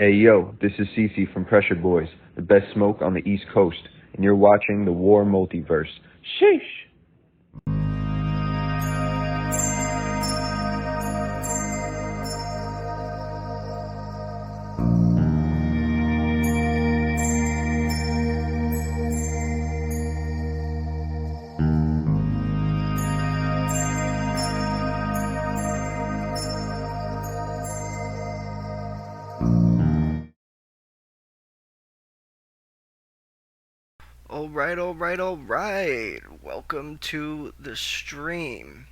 Hey yo, this is Cece from Pressure Boys, the best smoke on the East Coast, and you're watching the WARR Multiverse. Sheesh! Alright. Welcome to the stream.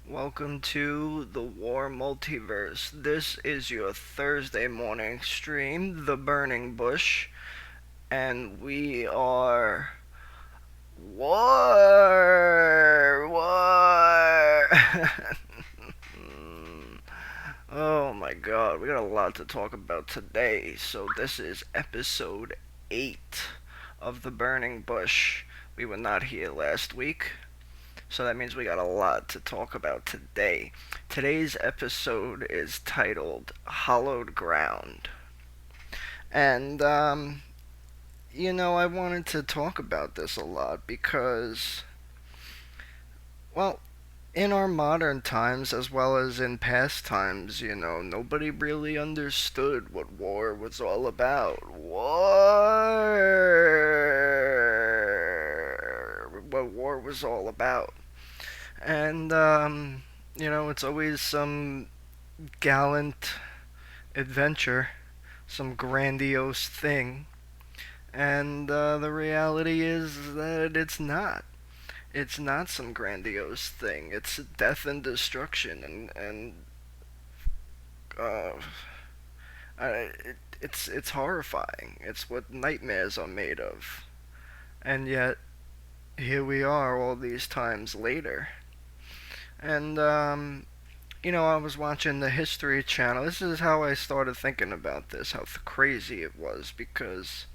Welcome to the WARR Multiverse. This is your Thursday morning stream, The Burning Bush, and we are War. Oh my god, we got a lot to talk about today. So this is episode 8 of The Burning Bush. We were not here last week, so that means we got a lot to talk about today. Today's episode is titled Hallowed Ground. And, I wanted to talk about this a lot because, well, in our modern times as well as in past times, nobody really understood what war was all about. What war was all about. And, it's always some gallant adventure, some grandiose thing. And the reality is that it's not. It's not some grandiose thing. It's death and destruction, and uh, it's horrifying. It's what nightmares are made of, and yet here we are all these times later. And I was watching the History Channel. This is how I started thinking about this. How crazy it was because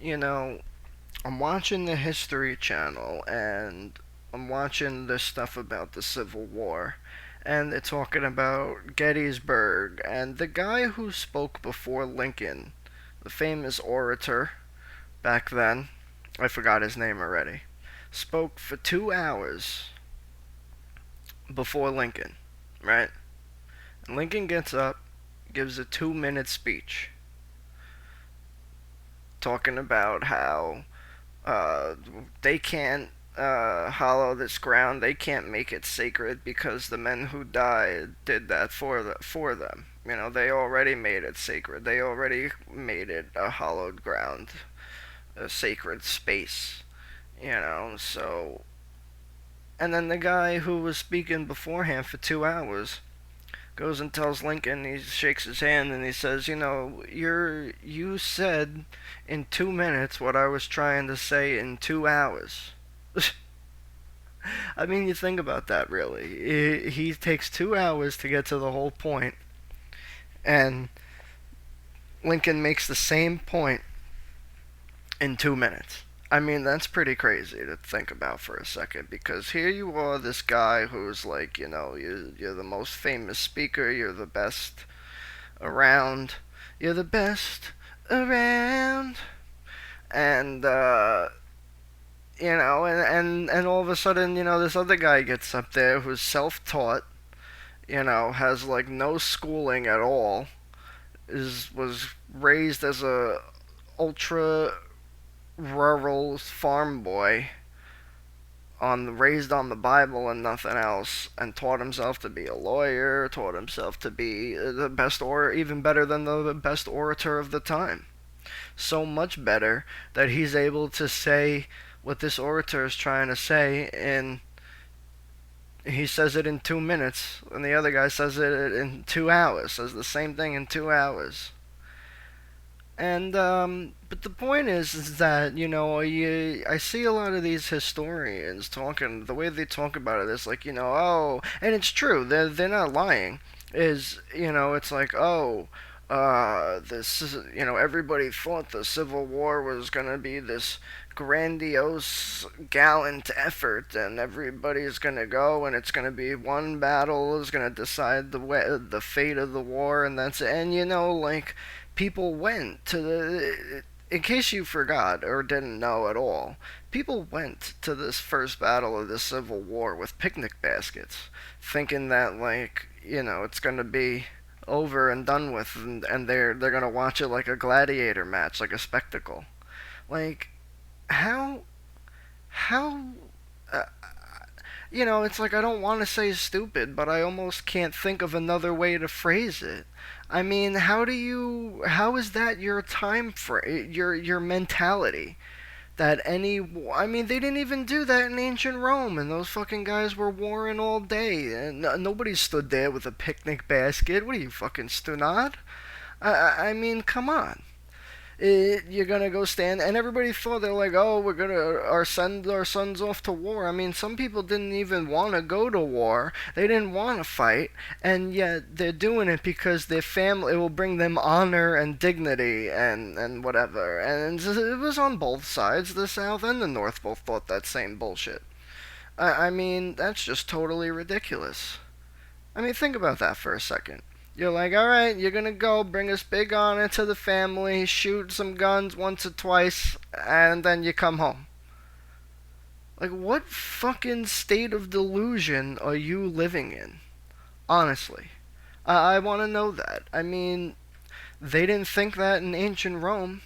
you know I'm watching the History Channel and I'm watching this stuff about the Civil War. And they're talking about Gettysburg. And the guy who spoke before Lincoln, the famous orator back then, I forgot his name already, spoke for 2 hours before Lincoln, right? And Lincoln gets up, gives a 2 minute speech talking about how Uh, they can't hollow this ground. They can't make it sacred because the men who died did that for them. They already made it sacred. They already made it a hallowed ground, a sacred space. So. And then the guy who was speaking beforehand for 2 hours goes and tells Lincoln. He shakes his hand and he says, you said in 2 minutes what I was trying to say in 2 hours. I mean, you think about that, really. He takes 2 hours to get to the whole point, and Lincoln makes the same point in 2 minutes. I mean, that's pretty crazy to think about for a second, because here you are, this guy who's like, you're the most famous speaker, you're the best around, you're the best around, and, and all of a sudden, this other guy gets up there who's self-taught, has like no schooling at all, was raised as a ultra rural farm boy, raised on the Bible and nothing else, and taught himself to be a lawyer, taught himself to be the best, or even better than the best orator of the time. So much better that he's able to say what this orator is trying to say, and he says it in 2 minutes, and the other guy says it in 2 hours, says the same thing in 2 hours. And but the point is that I see a lot of these historians talking. The way they talk about it is like, and it's true. They're not lying. It's like, this is, everybody thought the Civil War was gonna be this grandiose, gallant effort, and everybody's gonna go, and it's gonna be one battle is gonna decide the fate of the war, and that's it. And like people went to the. In case you forgot or didn't know at all, people went to this first battle of the Civil War with picnic baskets, thinking that it's gonna be over and done with, and they're gonna watch it like a gladiator match, like a spectacle. Like how how uh, it's like I don't want to say stupid, but I almost can't think of another way to phrase it. I mean, how is that your time frame, your mentality? That any I mean, they didn't even do that in ancient Rome, and those fucking guys were warring all day, and nobody stood there with a picnic basket. What are you, fucking stunad? I mean, come on. You're gonna go stand, and everybody thought they're like, oh, we're gonna send our sons off to war. I mean, some people didn't even want to go to war. They didn't want to fight, and yet they're doing it because their family, it will bring them honor and dignity and whatever. And it was on both sides. The South and the North both thought that same bullshit. I mean, that's just totally ridiculous. I mean, think about that for a second. You're like, all right, you're gonna go bring us big honor to the family, shoot some guns once or twice, and then you come home. Like, what fucking state of delusion are you living in? Honestly, I want to know that. I mean, they didn't think that in ancient Rome.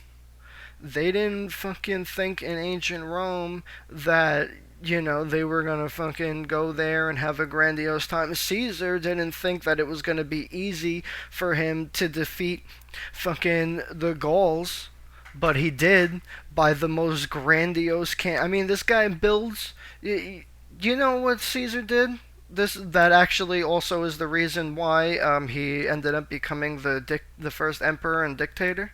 They didn't fucking think in ancient Rome that they were gonna fucking go there and have a grandiose time. Caesar didn't think that it was gonna be easy for him to defeat fucking the Gauls, but he did by the most grandiose I mean, this guy builds. You know what Caesar did? That actually also is the reason why he ended up becoming the first emperor and dictator,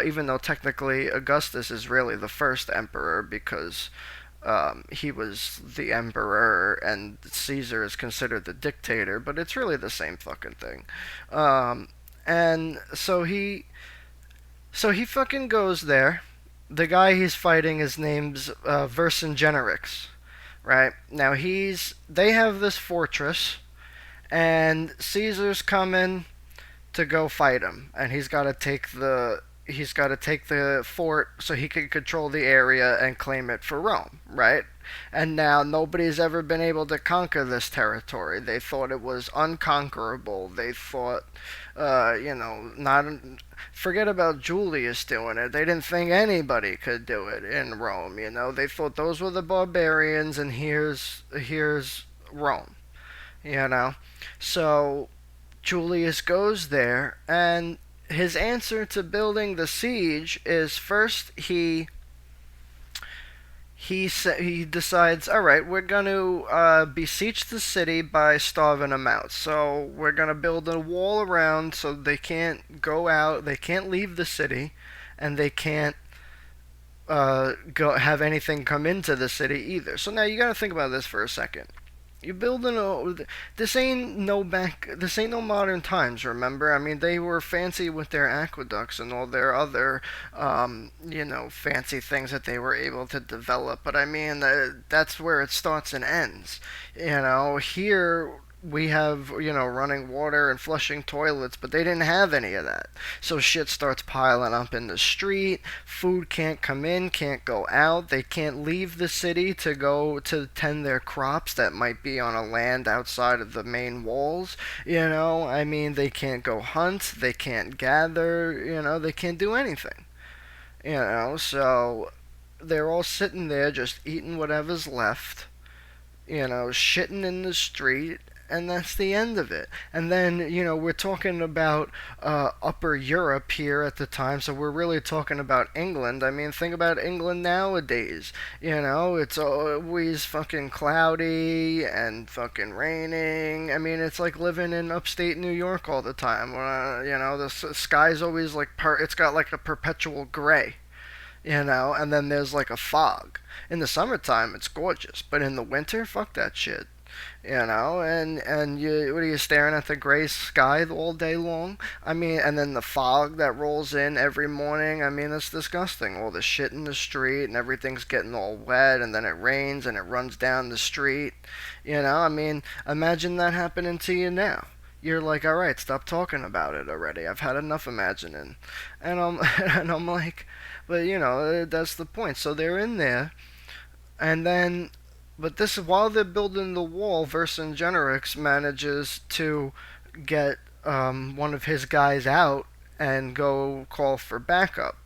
even though technically Augustus is really the first emperor because he was the emperor and Caesar is considered the dictator, but it's really the same fucking thing. And so he fucking goes there. The guy he's fighting, his name's Vercingetorix, right? Now they have this fortress, and Caesar's coming to go fight him, and he's got to take the fort so he can control the area and claim it for Rome, right? And now nobody's ever been able to conquer this territory. They thought it was unconquerable. They thought, not forget about Julius doing it. They didn't think anybody could do it in Rome. They thought those were the barbarians, and here's Rome. You know, so Julius goes there, and his answer to building the siege is first he decides, all right, we're going to besiege the city by starving them out. So we're going to build a wall around so they can't go out, they can't leave the city, and they can't go have anything come into the city either. So now you got to think about this for a second. You building this ain't no modern times, remember? I mean, they were fancy with their aqueducts and all their other fancy things that they were able to develop, but I mean, that's where it starts and ends. Here we have, running water and flushing toilets, but they didn't have any of that. So shit starts piling up in the street. Food can't come in, can't go out. They can't leave the city to go to tend their crops that might be on a land outside of the main walls. I mean, they can't go hunt, they can't gather, they can't do anything. So they're all sitting there just eating whatever's left, shitting in the street, and that's the end of it. And then, we're talking about Upper Europe here at the time, so we're really talking about England. I mean, think about England nowadays. It's always fucking cloudy and fucking raining. I mean, it's like living in upstate New York all the time. The sky's always like, it's got like a perpetual gray. And then there's like a fog. In the summertime, it's gorgeous, but in the winter, fuck that shit. and you what are you staring at the gray sky all day long? I mean, and then the fog that rolls in every morning. I mean, it's disgusting. All the shit in the street and everything's getting all wet, and then it rains and it runs down the street. I mean, imagine that happening to you now. You're like, all right, stop talking about it already. I've had enough imagining, and I'm and I'm like, but that's the point. So they're in there, and then, but this while they're building the wall, Vercingetorix manages to get one of his guys out and go call for backup.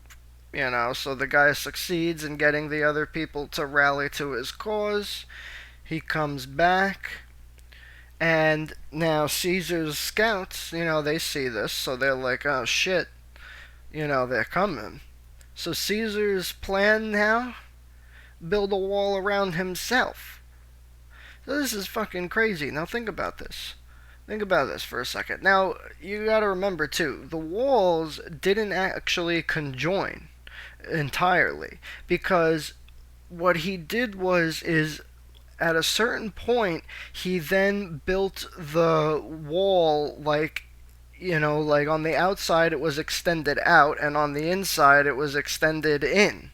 So the guy succeeds in getting the other people to rally to his cause. He comes back, and now Caesar's scouts, they see this, so they're like, oh shit, they're coming. So Caesar's plan now, build a wall around himself. So this is fucking crazy. Now think about this. Think about this for a second. Now, you gotta remember too, the walls didn't actually conjoin entirely, because what he did is at a certain point he then built the wall like on the outside it was extended out, and on the inside it was extended in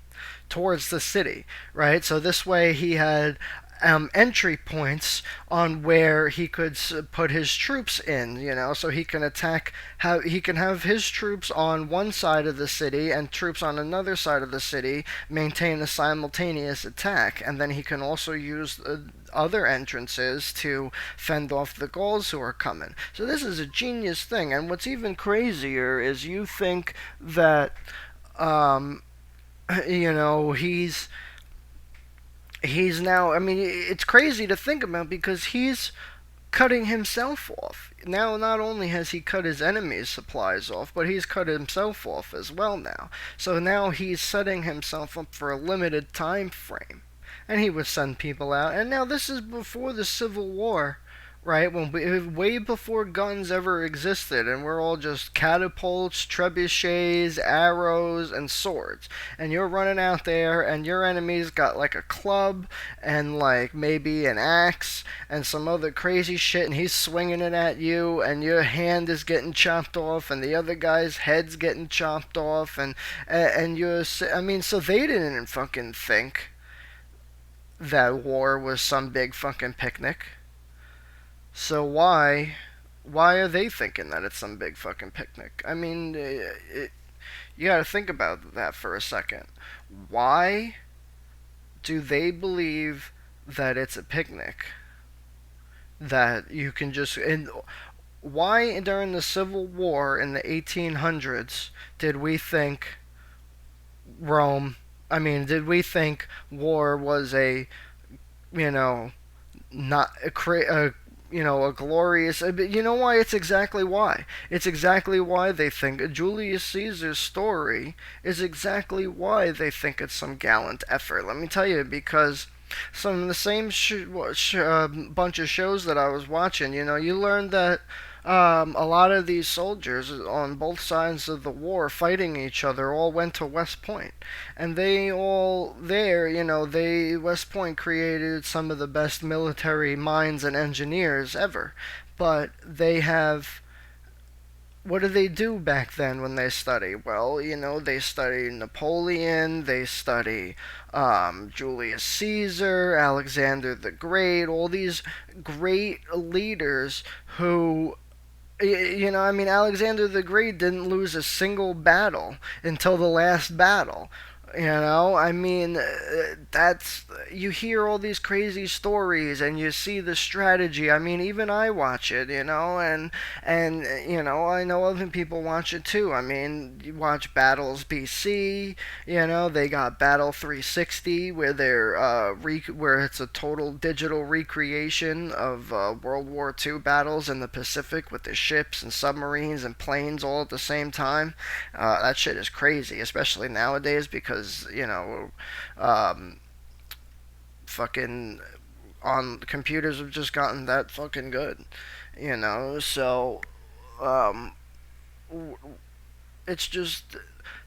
towards the city, right? So this way he had entry points on where he could put his troops in, so he can attack. How he can have his troops on one side of the city and troops on another side of the city maintain a simultaneous attack, and then he can also use other entrances to fend off the Gauls who are coming. So this is a genius thing, and what's even crazier is you think that he's now, I mean, it's crazy to think about because he's cutting himself off. Now, not only has he cut his enemies' supplies off, but he's cut himself off as well now. So now he's setting himself up for a limited time frame. And he would send people out. And now this is before the Civil War, right? Way before guns ever existed, and we're all just catapults, trebuchets, arrows, and swords. And you're running out there, and your enemy's got like a club and like maybe an axe and some other crazy shit, and he's swinging it at you, and your hand is getting chopped off, and the other guy's head's getting chopped off, and you're. I mean, so they didn't fucking think that war was some big fucking picnic. So why are they thinking that it's some big fucking picnic? I mean, you got to think about that for a second. Why do they believe that it's a picnic? That you can just and why during the Civil War in the 1800s did we think Rome? I mean, did we think war was a you know not a glorious. You know why? It's exactly why. It's exactly why they think Julius Caesar's story is exactly why they think it's some gallant effort. Let me tell you, because some of the same bunch of shows that I was watching, you learned that a lot of these soldiers on both sides of the war fighting each other all went to West Point. And they all there, West Point created some of the best military minds and engineers ever. But they have what do they do back then when they study? Well, they study Napoleon, they study Julius Caesar, Alexander the Great, all these great leaders who I mean, Alexander the Great didn't lose a single battle until the last battle. I mean, that's you hear all these crazy stories and you see the strategy. I mean, even I watch it, and I know other people watch it too. I mean, you watch Battles BC. They got Battle 360 where they're where it's a total digital recreation of World War II battles in the Pacific with the ships and submarines and planes all at the same time. That shit is crazy, especially nowadays because fucking on computers have just gotten that fucking good, so um, it's just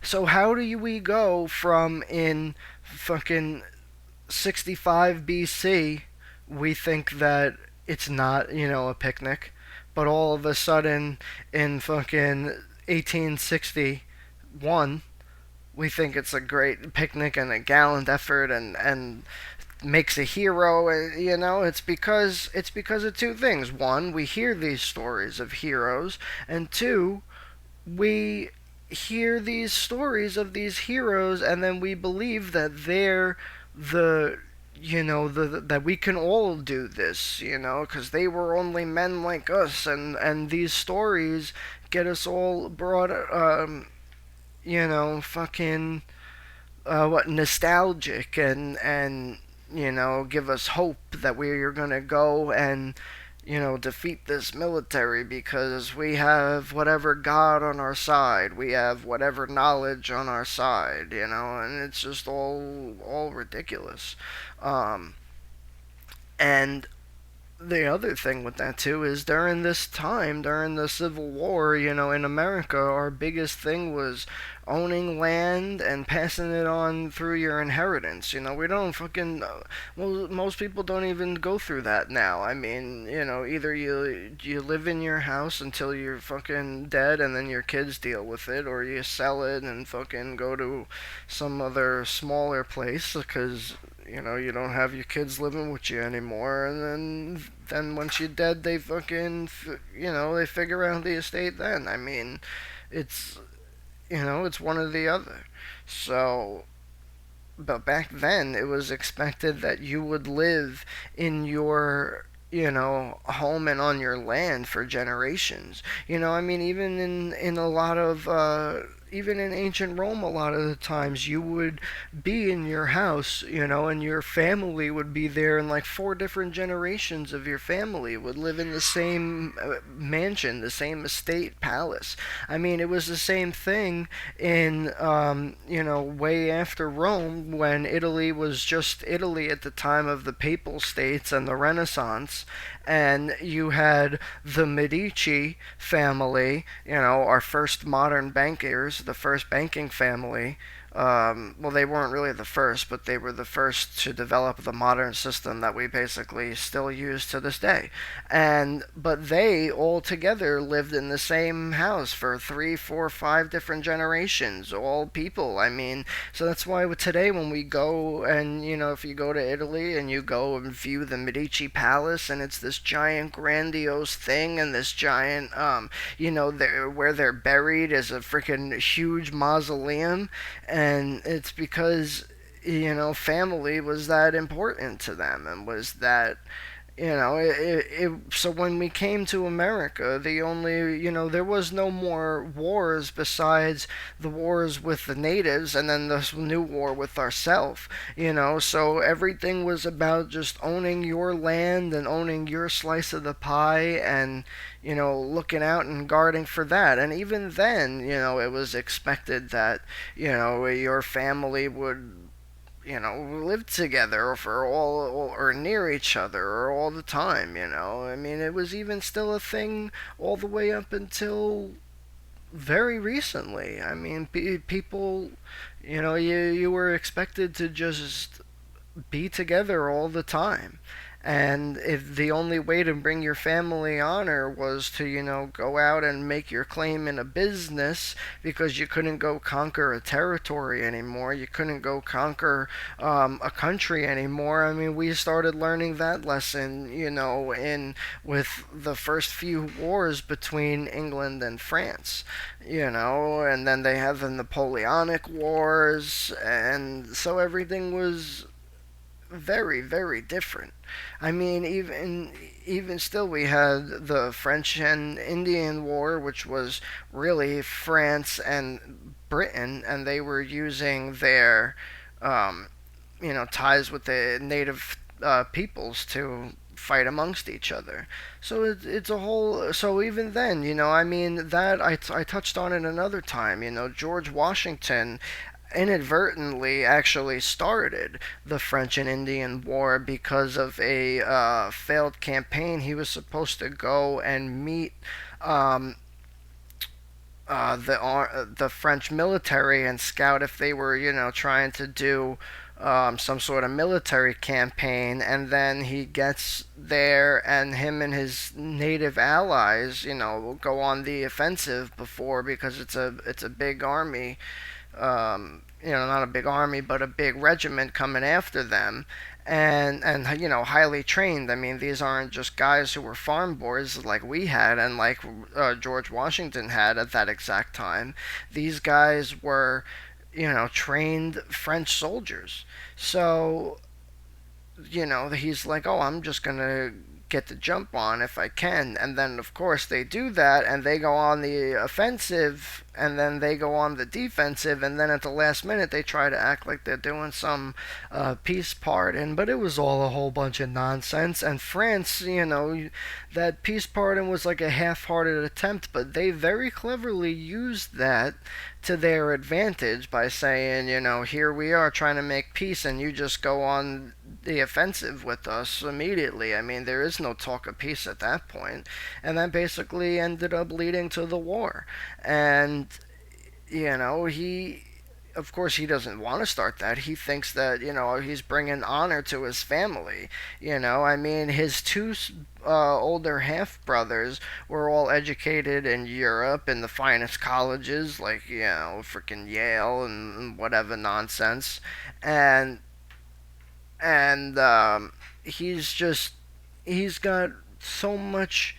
so how do we go from in fucking 65 BC we think that it's not, a picnic. But all of a sudden, in fucking 1861, we think it's a great picnic and a gallant effort, and makes a hero. It's because of two things. One, we hear these stories of heroes, and two, we hear these stories of these heroes, and then we believe that they're the that we can all do this, because they were only men like us, and these stories get us all brought, fucking, what, nostalgic, and give us hope that we're gonna go and defeat this military because we have whatever god on our side, we have whatever knowledge on our side, and it's just all ridiculous. um and the other thing with that too is during this time, during the Civil War, in America, our biggest thing was owning land and passing it on through your inheritance. We don't fucking, well, most people don't even go through that now. I mean, either you live in your house until you're fucking dead and then your kids deal with it, or you sell it and fucking go to some other smaller place because you don't have your kids living with you anymore, and then once you're dead, they fucking, they figure out the estate. Then, I mean, it's it's one or the other. So, but back then, it was expected that you would live in your home and on your land for generations. I mean, even in a lot of, even in ancient Rome, a lot of the times you would be in your house, and your family would be there, and like four different generations of your family would live in the same mansion, the same estate, palace. I mean, it was the same thing in, way after Rome, when Italy was just Italy at the time of the Papal States and the Renaissance, and you had the Medici family, our first modern bankers, the first banking family. Well, they weren't really the first, but they were the first to develop the modern system that we basically still use to this day. But they all together lived in the same house for three, four, five different generations, all people. I mean, so that's why today when we go and if you go to Italy and you go and view the Medici Palace, and it's this giant grandiose thing, and this giant, where they're buried is a freaking huge mausoleum, and it's because family was that important to them, and was that, so when we came to America, the only, there was no more wars besides the wars with the natives and then this new war with ourselves, so everything was about just owning your land and owning your slice of the pie, and, looking out and guarding for that. And even then, it was expected that, your family would live together for all, or near each other, or all the time. I mean, it was even still a thing all the way up until very recently. I mean, people, you were expected to just be together all the time. And if the only way to bring your family honor was to, go out and make your claim in a business, because you couldn't go conquer a territory anymore, you couldn't go conquer a country anymore. I mean, we started learning that lesson, in with the first few wars between England and France, and then they had the Napoleonic Wars, and so everything was very, very different. I mean, even still, we had the French and Indian War, which was really France and Britain, and they were using their, um, ties with the native peoples to fight amongst each other. So it's a whole. So even then, I mean, that I touched on it another time. George Washington inadvertently actually started the French and Indian War because of a failed campaign. He was supposed to go and meet, um, the French military and scout if they were, trying to do, some sort of military campaign, and then he gets there, and him and his native allies, will go on the offensive before, because it's a big army, not a big army, but a big regiment coming after them, and highly trained. I mean, these aren't just guys who were farm boys like we had, and like George Washington had at that exact time. These guys were, trained French soldiers. So, he's like, oh, I'm just gonna get the jump on if I can. And then, of course, they do that, and they go on the offensive, and then they go on the defensive, and then at the last minute, they try to act like they're doing some peace pardon, but it was all a whole bunch of nonsense. And France, that peace pardon was like a half hearted attempt, but they very cleverly used that to their advantage by saying, here we are trying to make peace, and you just go on the offensive with us immediately. I mean, there is no talk of peace at that point, and that basically ended up leading to the war. And he, of course, he doesn't want to start that. He thinks that, he's bringing honor to his family. I mean, his two older half brothers were all educated in Europe in the finest colleges, like, freaking Yale and whatever nonsense. And, and he's got so much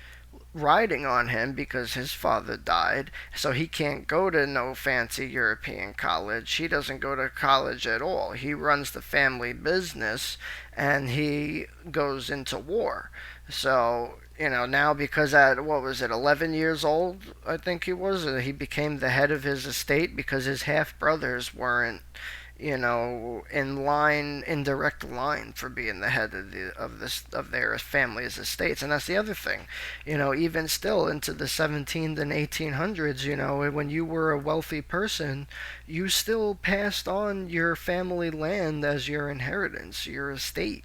riding on him because his father died, so he can't go to no fancy European college. He doesn't go to college at all. He runs the family business, and he goes into war. So, now, because at, what was it, 11 years old, I think he was, he became the head of his estate because his half brothers weren't, in direct line for being the head of their family's estates. And that's the other thing, even still into the 17th and 1800s, when you were a wealthy person, you still passed on your family land as your inheritance, your estate.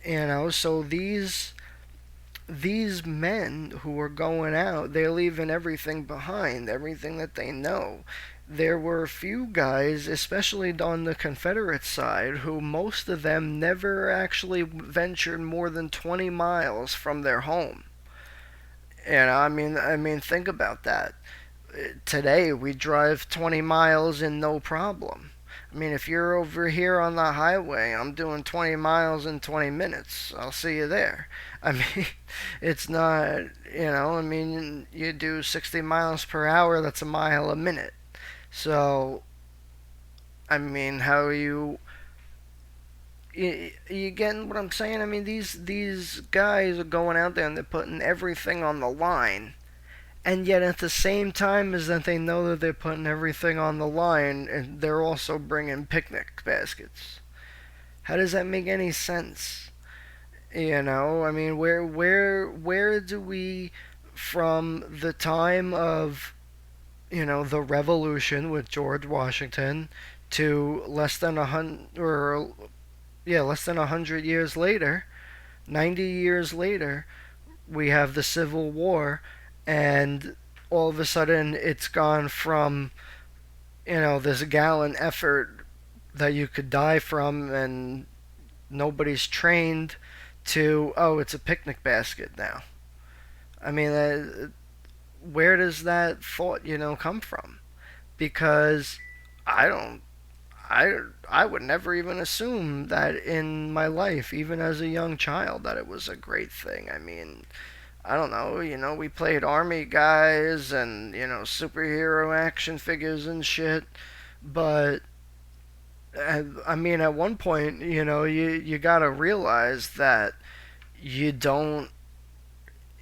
So these men who are going out, they're leaving everything behind, everything that they know. There were a few guys, especially on the Confederate side, who most of them never actually ventured more than 20 miles from their home. I mean, think about that. Today we drive 20 miles in no problem. I mean, if you're over here on the highway, I'm doing 20 miles in 20 minutes. I'll see you there. I mean, it's not, I mean, you do 60 miles per hour, that's a mile a minute. So, I mean, you getting what I'm saying? I mean, these guys are going out there and they're putting everything on the line, and yet at the same time as that they know that they're putting everything on the line, and they're also bringing picnic baskets. How does that make any sense? I mean, where do we, from the time of, the revolution with George Washington, to less than 100, or yeah, less than 100 years later, 90 years later, we have the Civil War, and all of a sudden it's gone from, this gallant effort that you could die from, and nobody's trained, to, oh, it's a picnic basket now. I mean, where does that thought, come from? Because I don't, I would never even assume that in my life, even as a young child, that it was a great thing. I mean, I don't know, we played army guys and, superhero action figures and shit, but I mean, at one point, you gotta realize that you don't,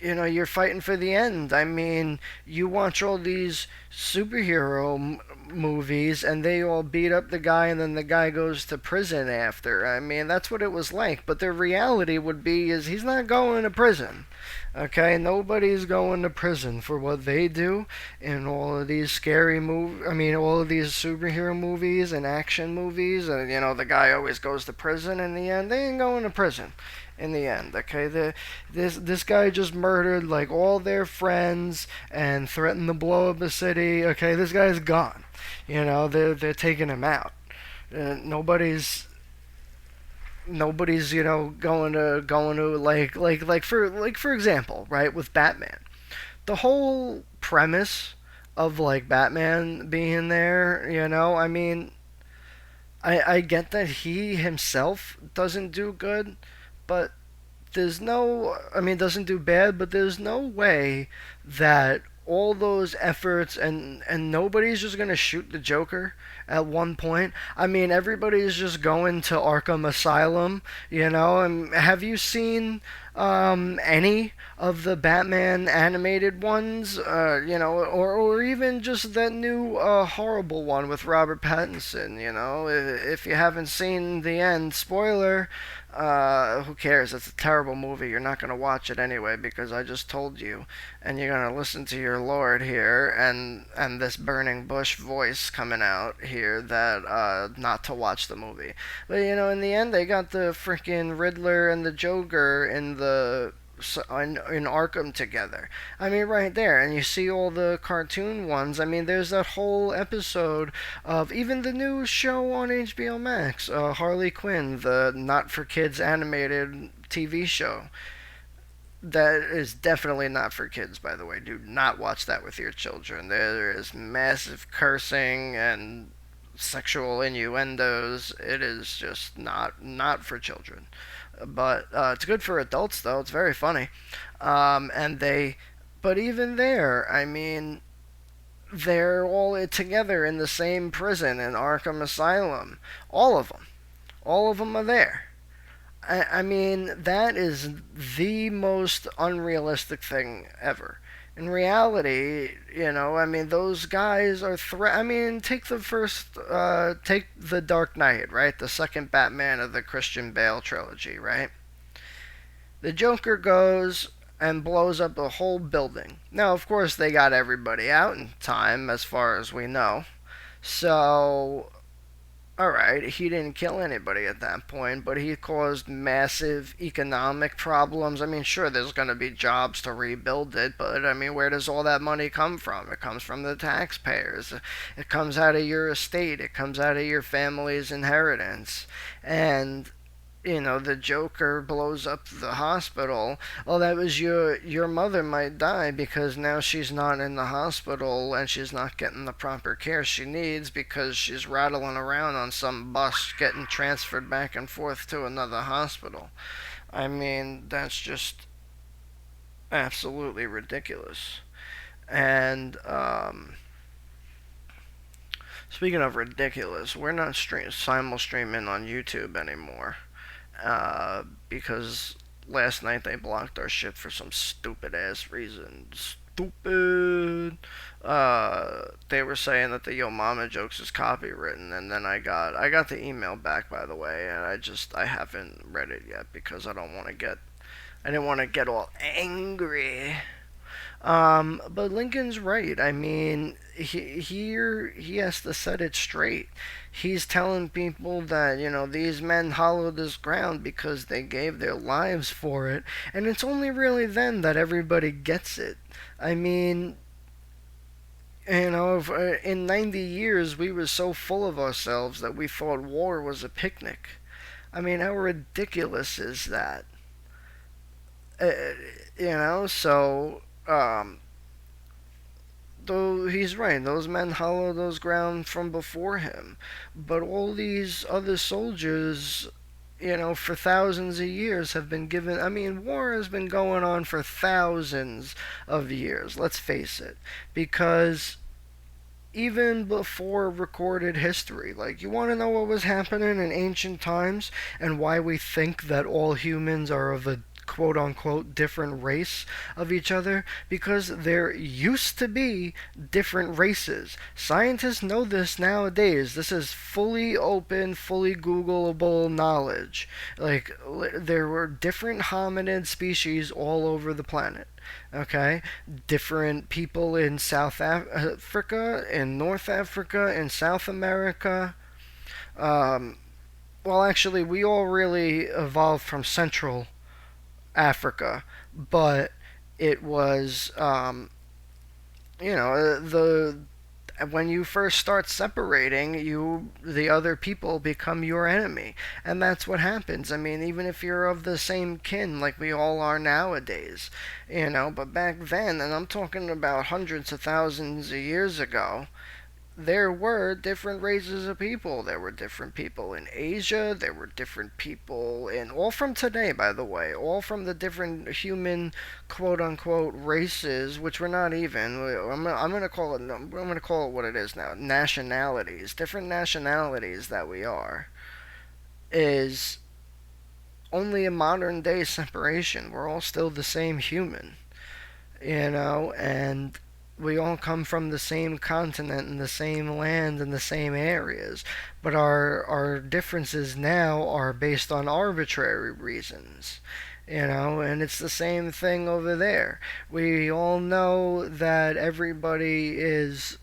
you're fighting for the end. I mean, you watch all these superhero movies, and they all beat up the guy, and then the guy goes to prison after. I mean, that's what it was like. But the reality would be is he's not going to prison. Okay, nobody's going to prison for what they do in all of these scary movies. I mean, all of these superhero movies and action movies, and the guy always goes to prison in the end. They ain't going to prison in the end. Okay, this guy just murdered like all their friends and threatened to blow up a city. Okay, this guy's gone. They're taking him out. Nobody's going to for example, right, with Batman. The whole premise of like Batman being there, I mean, I get that he himself doesn't do good, but there's no, I mean, doesn't do bad, but there's no way that all those efforts and nobody's just gonna shoot the Joker at one point. I mean, everybody's just going to Arkham Asylum, And have you seen any of the Batman animated ones? Or even just that new horrible one with Robert Pattinson. If you haven't seen the end, spoiler. Who cares? It's a terrible movie. You're not gonna watch it anyway because I just told you, and you're gonna listen to your lord here and this burning bush voice coming out here that not to watch the movie. But in the end, they got the freaking Riddler and the Joker in Arkham together. I mean, right there, and you see all the cartoon ones. I mean, there's that whole episode of even the new show on HBO Max, Harley Quinn, the not for kids animated TV show. That is definitely not for kids, by the way. Do not watch that with your children. There is massive cursing and sexual innuendos. It is just not for children. But it's good for adults, though. It's very funny. And they, but even there, I mean, they're all together in the same prison in Arkham Asylum. All of them. All of them are there. I mean, that is the most unrealistic thing ever. In reality, I mean, those guys are I mean, take the Dark Knight, right? The second Batman of the Christian Bale trilogy, right? The Joker goes and blows up a whole building. Now, of course, they got everybody out in time, as far as we know. So, alright, he didn't kill anybody at that point, but he caused massive economic problems. I mean, sure, there's going to be jobs to rebuild it, but I mean, where does all that money come from? It comes from the taxpayers. It comes out of your estate. It comes out of your family's inheritance. And the Joker blows up the hospital. Oh, that was your mother might die because now she's not in the hospital and she's not getting the proper care she needs because she's rattling around on some bus getting transferred back and forth to another hospital. I mean, that's just absolutely ridiculous. And speaking of ridiculous, we're not simul streaming on YouTube anymore. Because last night they blocked our shit for some stupid ass reason. Stupid. They were saying that the Yo Mama jokes is copywritten, and then I got the email back, by the way, and I haven't read it yet because I didn't want to get all angry. But Lincoln's right. I mean, he has to set it straight. He's telling people that, these men hollowed this ground because they gave their lives for it, and it's only really then that everybody gets it. I mean, in 90 years we were so full of ourselves that we thought war was a picnic. I mean, how ridiculous is that? So though he's right, those men hollowed those ground from before him. But all these other soldiers, for thousands of years have been given. I mean, war has been going on for thousands of years, let's face it. Because even before recorded history, like, you want to know what was happening in ancient times and why we think that all humans are of a quote unquote different race of each other, because there used to be different races. Scientists know this nowadays. This is fully open, fully Googleable knowledge. Like, there were different hominid species all over the planet. Okay, different people in South Africa, in North Africa, in South America. Um, well, actually, we all really evolved from Central Africa, but it was, the when you first start separating, the other people become your enemy, and that's what happens. I mean, even if you're of the same kin like we all are nowadays, but back then, and I'm talking about hundreds of thousands of years ago, there were different races of people. There were different people in Asia. There were different people in all from today, by the way, all from the different human quote unquote races, which were not even. I'm gonna call it. I'm gonna call it what it is now. Nationalities, different nationalities that we are, is only a modern day separation. We're all still the same human, and we all come from the same continent and the same land and the same areas, but our differences now are based on arbitrary reasons. And it's the same thing over there. We all know that everybody is,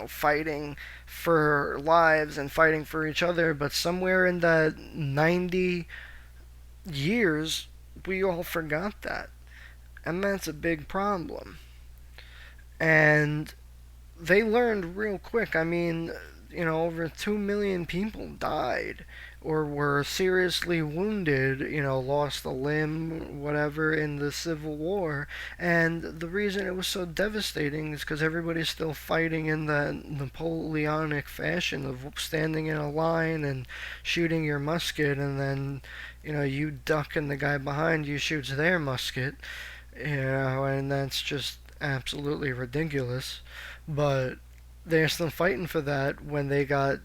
fighting for lives and fighting for each other, but somewhere in the 90 years, we all forgot that. And that's a big problem. And they learned real quick. I mean, over 2 million people died or were seriously wounded, lost a limb, whatever, in the Civil War. And the reason it was so devastating is because everybody's still fighting in the Napoleonic fashion of standing in a line and shooting your musket, and then, you duck and the guy behind you shoots their musket, and that's just absolutely ridiculous. But they're still fighting for that when they got,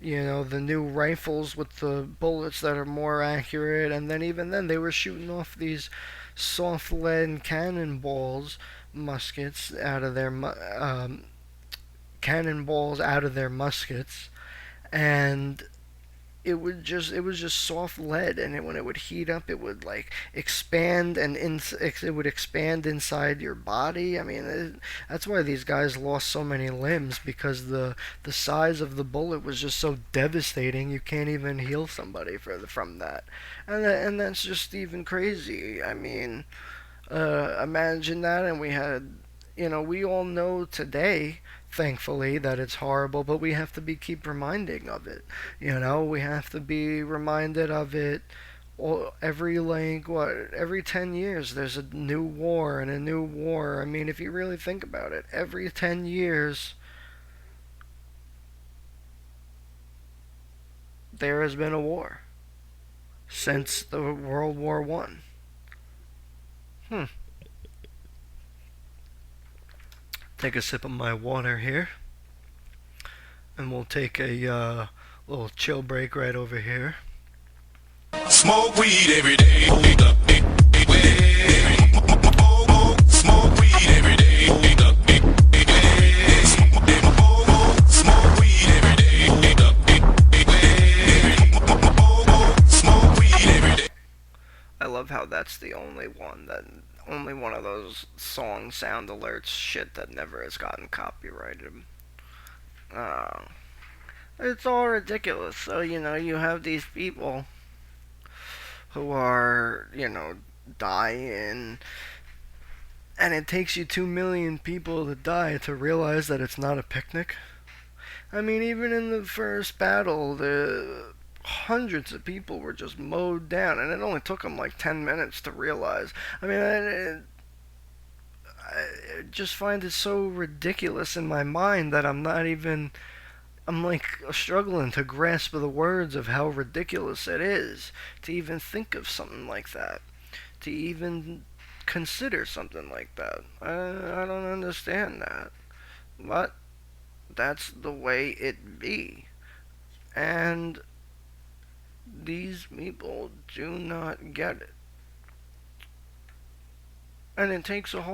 the new rifles with the bullets that are more accurate, and then even then they were shooting off these soft lead cannonballs, muskets out of their cannonballs out of their muskets, and it was just soft lead, and when it would heat up, it would like expand, and it would expand inside your body. I mean, that's why these guys lost so many limbs, because the size of the bullet was just so devastating. You can't even heal somebody from that, and that's just even crazy. I mean, imagine that, and we all know today, thankfully, that it's horrible, but we have to keep reminding of it. We have to be reminded of it. Every 10 years there's a new war and a new war. I mean, if you really think about it, every 10 years there has been a war since the World War One. Hmm. Take a sip of my water here, and we'll take a little chill break right over here. Smoke weed every day. Hold up. Smoke weed every day. Hold up. Smoke weed every day. Hold up. Smoke weed every day. I love how that's the only one of those song sound alerts shit that never has gotten copyrighted. Uh, it's all ridiculous. So, you have these people who are, dying, and it takes you 2 million people to die to realize that it's not a picnic. I mean, even in the first battle, the hundreds of people were just mowed down, and it only took them like 10 minutes to realize. I mean, I just find it so ridiculous in my mind that I'm like struggling to grasp the words of how ridiculous it is to even think of something like that, to even consider something like that. I don't understand that, but that's the way it be, and these people do not get it. And it takes not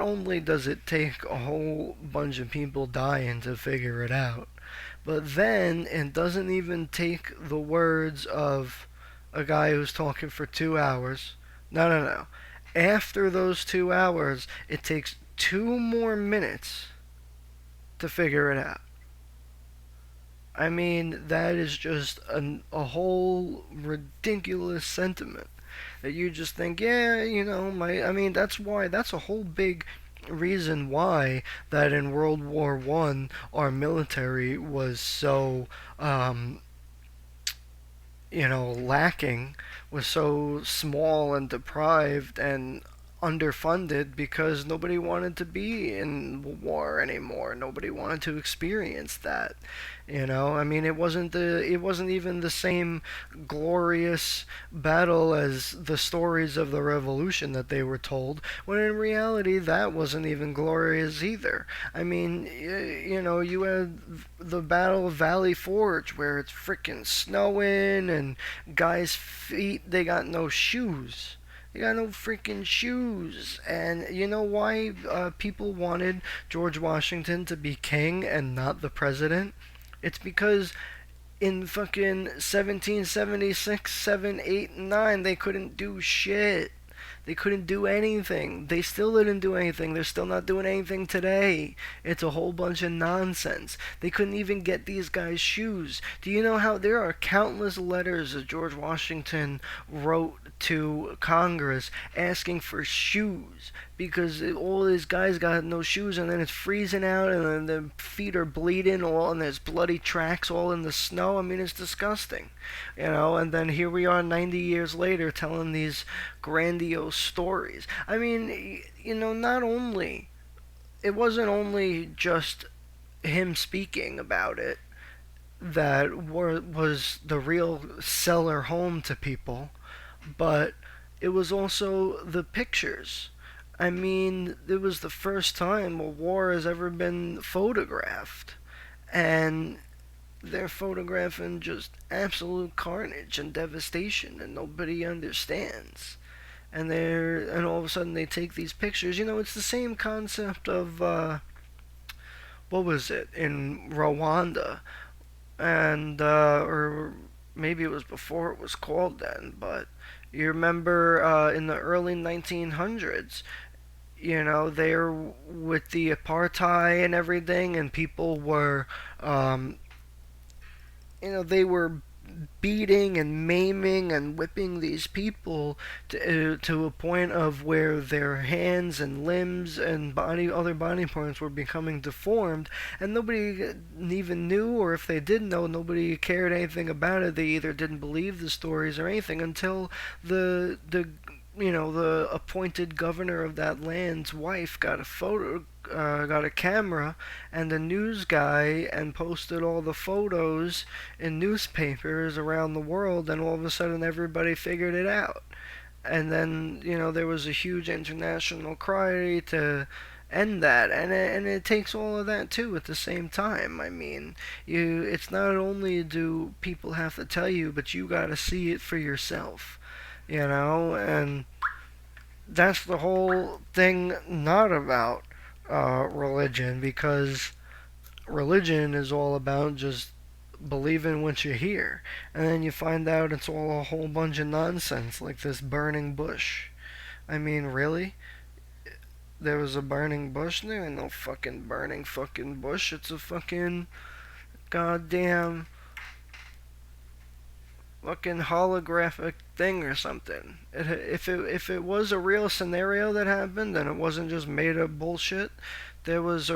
only does it take a whole bunch of people dying to figure it out, but then it doesn't even take the words of a guy who's talking for 2 hours. No, no, no. After those 2 hours, it takes 2 more minutes to figure it out. I mean, that is just a whole ridiculous sentiment. That you just think, yeah, I mean, that's a whole big reason why that in World War I our military was so um, lacking, was so small and deprived and underfunded because nobody wanted to be in war anymore. Nobody wanted to experience that. I mean, it wasn't even the same glorious battle as the stories of the revolution that they were told, when in reality that wasn't even glorious either. I mean, you had the Battle of Valley Forge where it's freaking snowing and guys' feet, they got no shoes. They got no freaking shoes. And you know why people wanted George Washington to be king and not the president? It's because in fucking 1776, 7, 8, and 9, they couldn't do shit. They couldn't do anything. They still didn't do anything. They're still not doing anything today. It's a whole bunch of nonsense. They couldn't even get these guys shoes. Do you know how there are countless letters that George Washington wrote to Congress asking for shoes because all these guys got no shoes, and then it's freezing out and then their feet are bleeding all, and there's bloody tracks all in the snow. I mean, it's disgusting. And then here we are 90 years later telling these grandiose stories. I mean, not only, it wasn't only just him speaking about it that was the real seller home to people, but it was also the pictures. I mean, it was the first time a war has ever been photographed, and they're photographing just absolute carnage and devastation, and nobody understands. And all of a sudden they take these pictures. It's the same concept of what was it in Rwanda, and or maybe it was before it was called then, but you remember in the early 1900s, they're with the apartheid and everything, and people were they were beating and maiming and whipping these people to a point of where their hands and limbs and other body parts were becoming deformed, and nobody even knew, or if they did know, nobody cared anything about it. They either didn't believe the stories or anything until the appointed governor of that land's wife got a camera and a news guy, and posted all the photos in newspapers around the world, and all of a sudden everybody figured it out. And then, there was a huge international cry to end that, and it takes all of that too at the same time. I mean, it's not only do people have to tell you, but you got to see it for yourself. And that's the whole thing, not about religion, because religion is all about just believing what you hear, and then you find out it's all a whole bunch of nonsense, like this burning bush. I mean, really? There was a burning bush? There ain't no fucking burning fucking bush. It's a fucking goddamn fucking holographic thing or something. If it was a real scenario that happened, then it wasn't just made up bullshit. There was it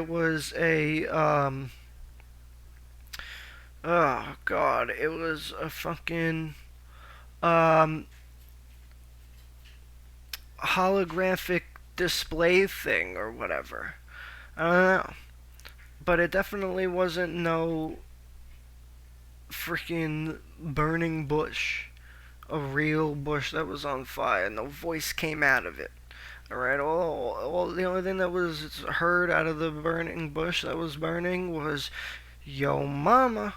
was a oh god, it was a fucking um holographic display thing or whatever. I don't know, but it definitely wasn't no freaking burning bush, a real bush that was on fire. No voice came out of it. Alright, all the only thing that was heard out of the burning bush that was burning was, "Yo mama."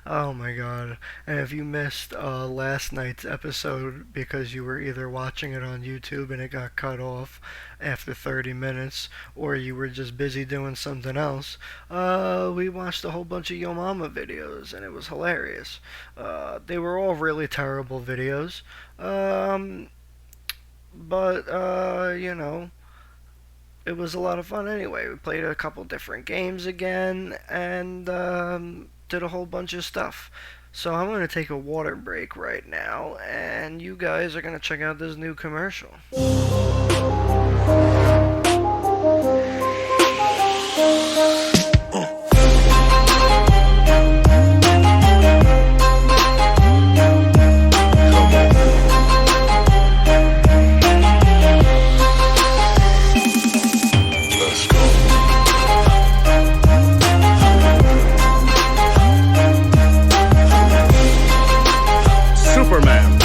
Oh my god. And if you missed last night's episode because you were either watching it on YouTube and it got cut off after 30 minutes, or you were just busy doing something else, we watched a whole bunch of Yo Mama videos, and it was hilarious. They were all really terrible videos. But, it was a lot of fun anyway. We played a couple different games again, and did a whole bunch of stuff. So I'm going to take a water break right now, and you guys are going to check out this new commercial. Superman.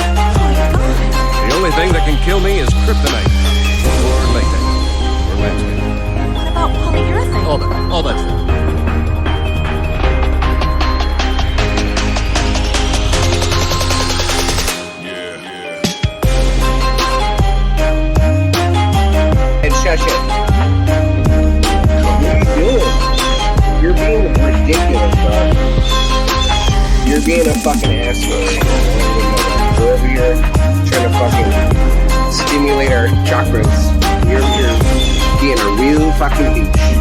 The only thing that can kill me is kryptonite. Or latex. Or landscape. What about polyurethane? All that stuff. And shush it. What are you doing? You're being ridiculous, dog. You're being a fucking asshole. We're over here trying to fucking stimulate our chakras. You're being a real fucking douche.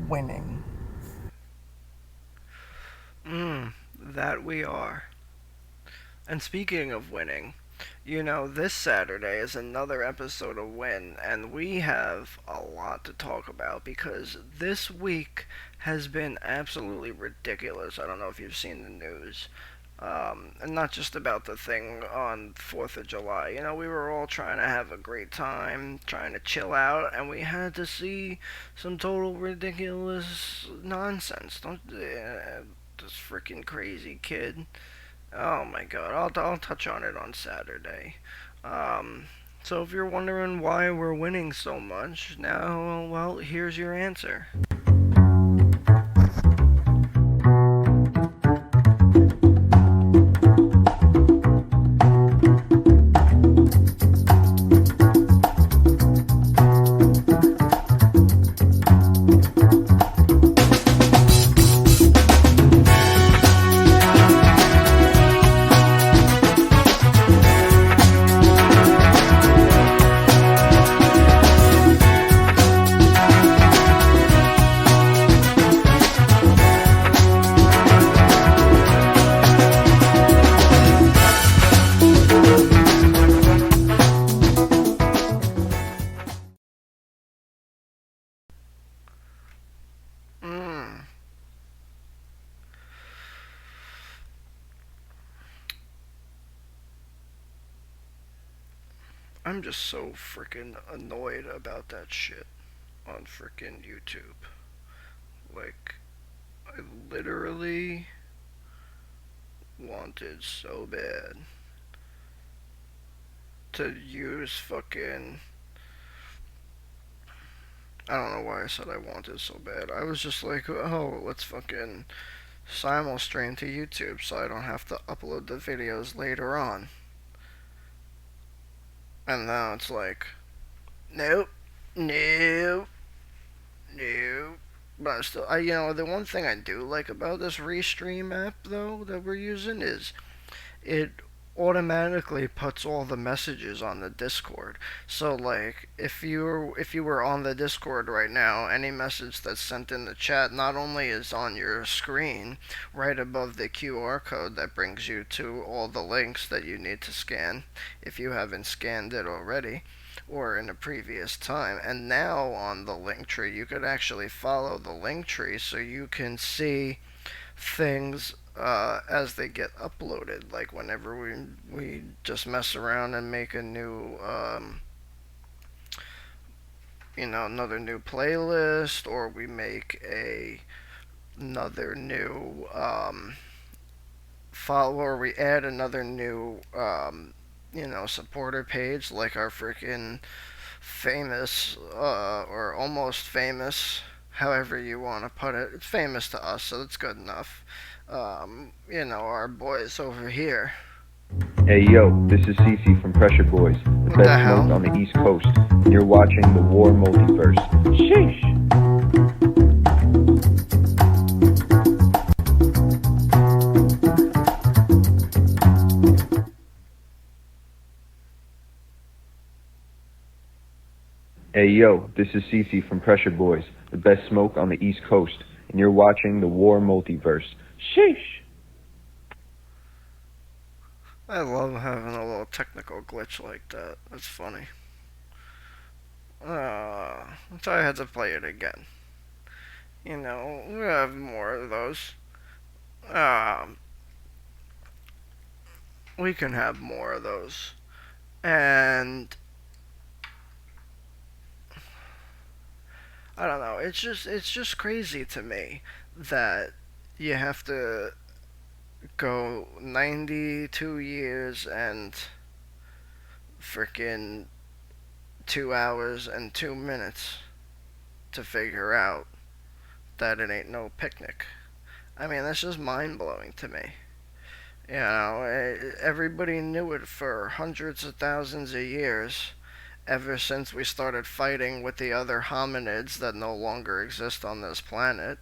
Winning. That we are. And speaking of winning, you know, this Saturday is another episode of W.I.N.N, and we have a lot to talk about because this week has been absolutely ridiculous. I don't know if you've seen the news. And not just about the thing on 4th of July. You know, we were all trying to have a great time, trying to chill out, and we had to see some total ridiculous nonsense. This freaking crazy kid. Oh my god, I'll touch on it on Saturday. So if you're wondering why we're winning so much, now, well, here's your answer. I'm just so freaking annoyed about that shit on freaking YouTube. Like, I literally wanted so bad to use fucking... I don't know why I said I wanted so bad. I was just like, oh, let's fucking simulstream to YouTube so I don't have to upload the videos later on. And now it's like, nope. But I'm still, you know, the one thing I do like about this Restream app, though, that we're using is it automatically puts all the messages on the Discord. So, like, if you were on the Discord right now, any message that's sent in the chat not only is on your screen, right above the QR code that brings you to all the links that you need to scan, if you haven't scanned it already, or in a previous time. And now on the link tree, you could actually follow the link tree so you can see things as they get uploaded. Like whenever we just mess around and make a new another new playlist, or we make another new follow, or we add another new supporter page, like our freaking famous or almost famous, however you want to put it. It's famous to us, so that's good enough. Our boys over here. Hey yo, this is Cece from Pressure Boys, the What best the hell? smoke on the East Coast, and you're watching the WARRmultiverse. Sheesh! Hey yo, this is Cece from Pressure Boys, the best smoke on the East Coast, and you're watching the WARRmultiverse. Sheesh! I love having a little technical glitch like that. That's funny. So I had to play it again. You know, we have more of those. Um, we can have more of those. And I don't know. It's just crazy to me that you have to go 92 years and freaking 2 hours and 2 minutes to figure out that it ain't no picnic. I mean, that's just mind blowing to me. You know, everybody knew it for hundreds of thousands of years, ever since we started fighting with the other hominids that no longer exist on this planet.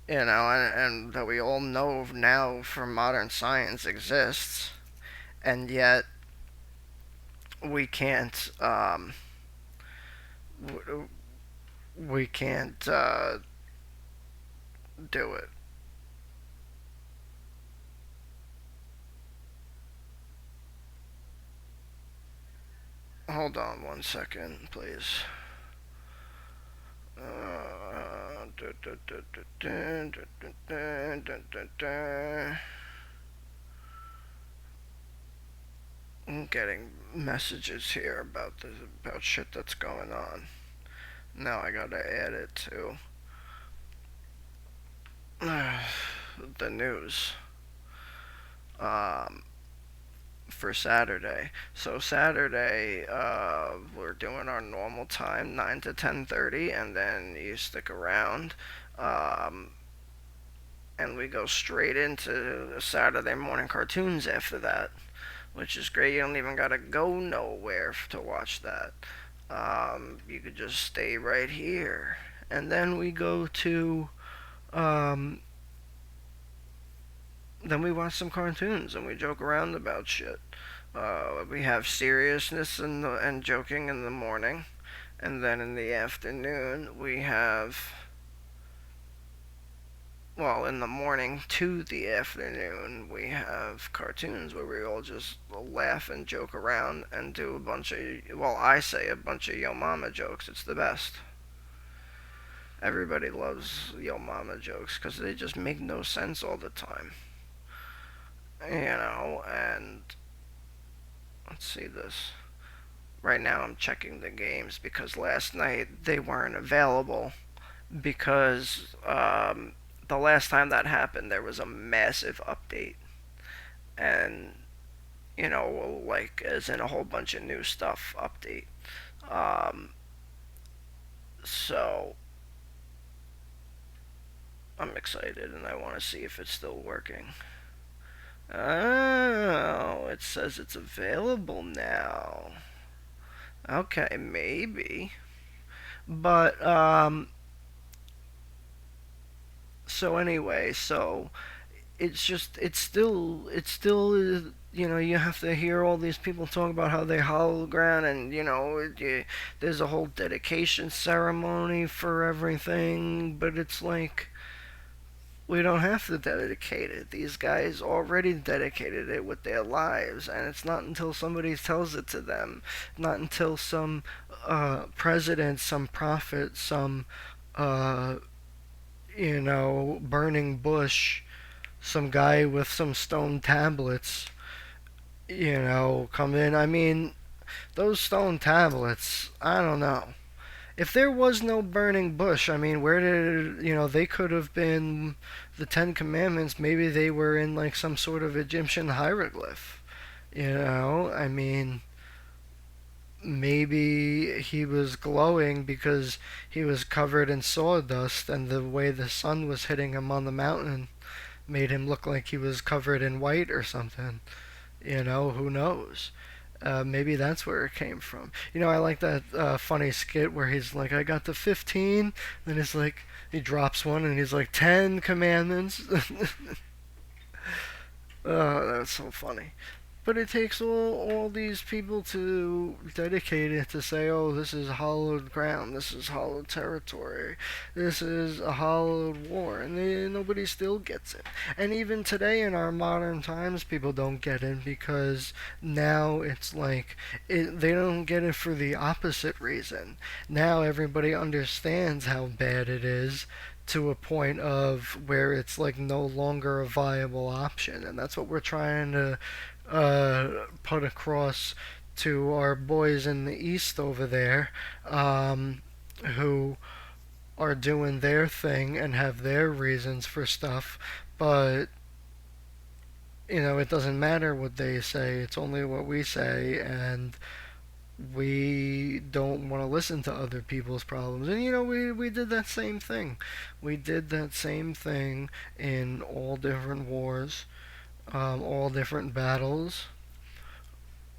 You know, and that we all know now from modern science exists, and yet we can't, we can't do it. Hold on 1 second, please. I'm getting messages here about shit that's going on. Now I gotta add it to the news. For Saturday. So Saturday, we're doing our normal time, 9 to 10:30, and then you stick around, and we go straight into the Saturday morning cartoons after that, which is great. You don't even gotta go nowhere to watch that. You could just stay right here, and then we go to then we watch some cartoons and we joke around about shit. We have seriousness and joking in the morning, and then in the afternoon we have, well, in the morning to the afternoon we have cartoons where we all just laugh and joke around and do a bunch of, well, I say a bunch of Yo Mama jokes. It's the best. Everybody loves Yo Mama jokes because they just make no sense all the time. You know, and let's see this. Right now I'm checking the games because last night they weren't available because the last time that happened there was a massive update, and you know, like as in a whole bunch of new stuff update. So I'm excited and I want to see if it's still working. Oh, it says it's available now. Okay, maybe. But, so anyway, so it's still, you know, you have to hear all these people talk about how they Hallowed Ground, and, you know, there's a whole dedication ceremony for everything, but it's like, we don't have to dedicate it. These guys already dedicated it with their lives, and it's not until somebody tells it to them, not until some president, some prophet, some, you know, burning bush, some guy with some stone tablets, you know, come in. I mean, those stone tablets, I don't know. If there was no burning bush, I mean, where did, you know, they could have been the Ten Commandments. Maybe they were in like some sort of Egyptian hieroglyph. You know, I mean, maybe he was glowing because he was covered in sawdust, and the way the sun was hitting him on the mountain made him look like he was covered in white or something. You know, who knows? Maybe that's where it came from. You know, I like that funny skit where he's like, I got the 15, then it's like, he drops one and he's like, 10 commandments. Oh, that's so funny. But it takes all these people to dedicate it to say, oh, this is hallowed ground, this is hallowed territory, this is a hallowed war, and nobody still gets it. And even today in our modern times, people don't get it because now it's like they don't get it for the opposite reason. Now everybody understands how bad it is to a point of where it's like no longer a viable option, and that's what we're trying to put across to our boys in the East over there, who are doing their thing and have their reasons for stuff, but it doesn't matter what they say, it's only what we say, and we don't want to listen to other people's problems. And we did that same thing. We did that same thing in all different wars, all different battles,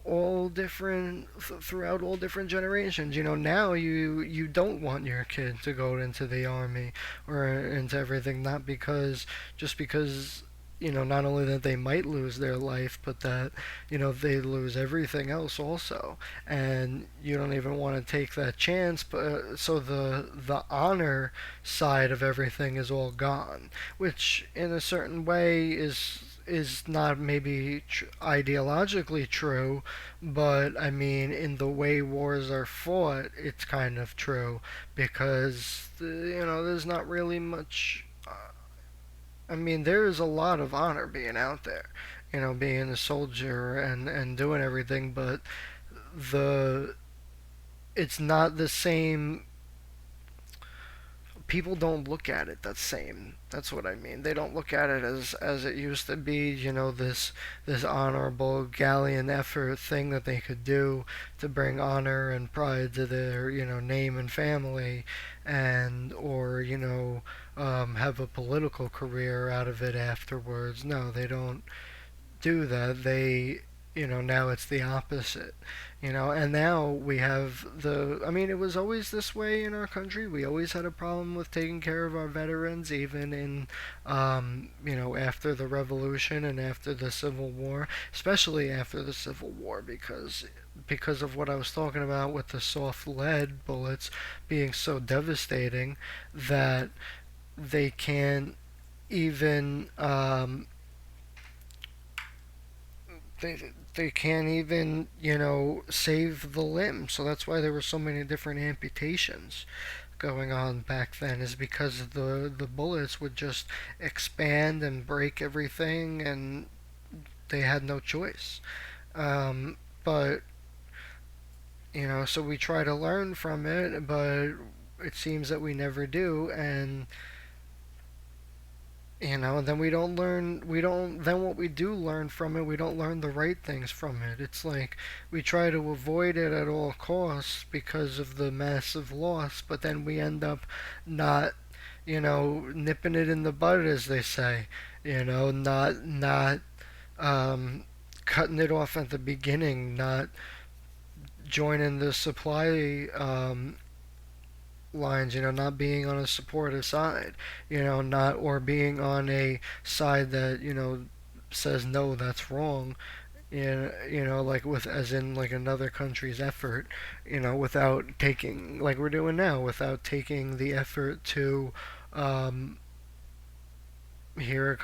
all different throughout all different generations. Now you don't want your kid to go into the army or into everything, not because just because not only that they might lose their life, but that they lose everything else also, and you don't even want to take that chance. But so the honor side of everything is all gone, which in a certain way is not maybe ideologically true, but I mean, in the way wars are fought, it's kind of true, because there's not really much. I mean, there is a lot of honor being out there, being a soldier and doing everything, but the it's not the same. People don't look at it that same. That's what I mean. They don't look at it as it used to be. This honorable gallant effort thing that they could do to bring honor and pride to their name and family, and or have a political career out of it afterwards. No, they don't do that. They now it's the opposite. And now we have I mean, it was always this way in our country. We always had a problem with taking care of our veterans, even in after the revolution and after the Civil War, especially after the Civil War, because of what I was talking about with the soft lead bullets being so devastating that they can't even they can't even save the limb. So that's why there were so many different amputations going on back then, is because the bullets would just expand and break everything, and they had no choice. But so we try to learn from it, but it seems that we never do. And then we don't learn, then what we do learn from it, we don't learn the right things from it. It's like we try to avoid it at all costs because of the massive loss, but then we end up not, nipping it in the bud, as they say, not cutting it off at the beginning, not joining the supply lines, not being on a supportive side, not, or being on a side that, says no, that's wrong, like with, as in like another country's effort, without taking, like we're doing now, without taking the effort to hear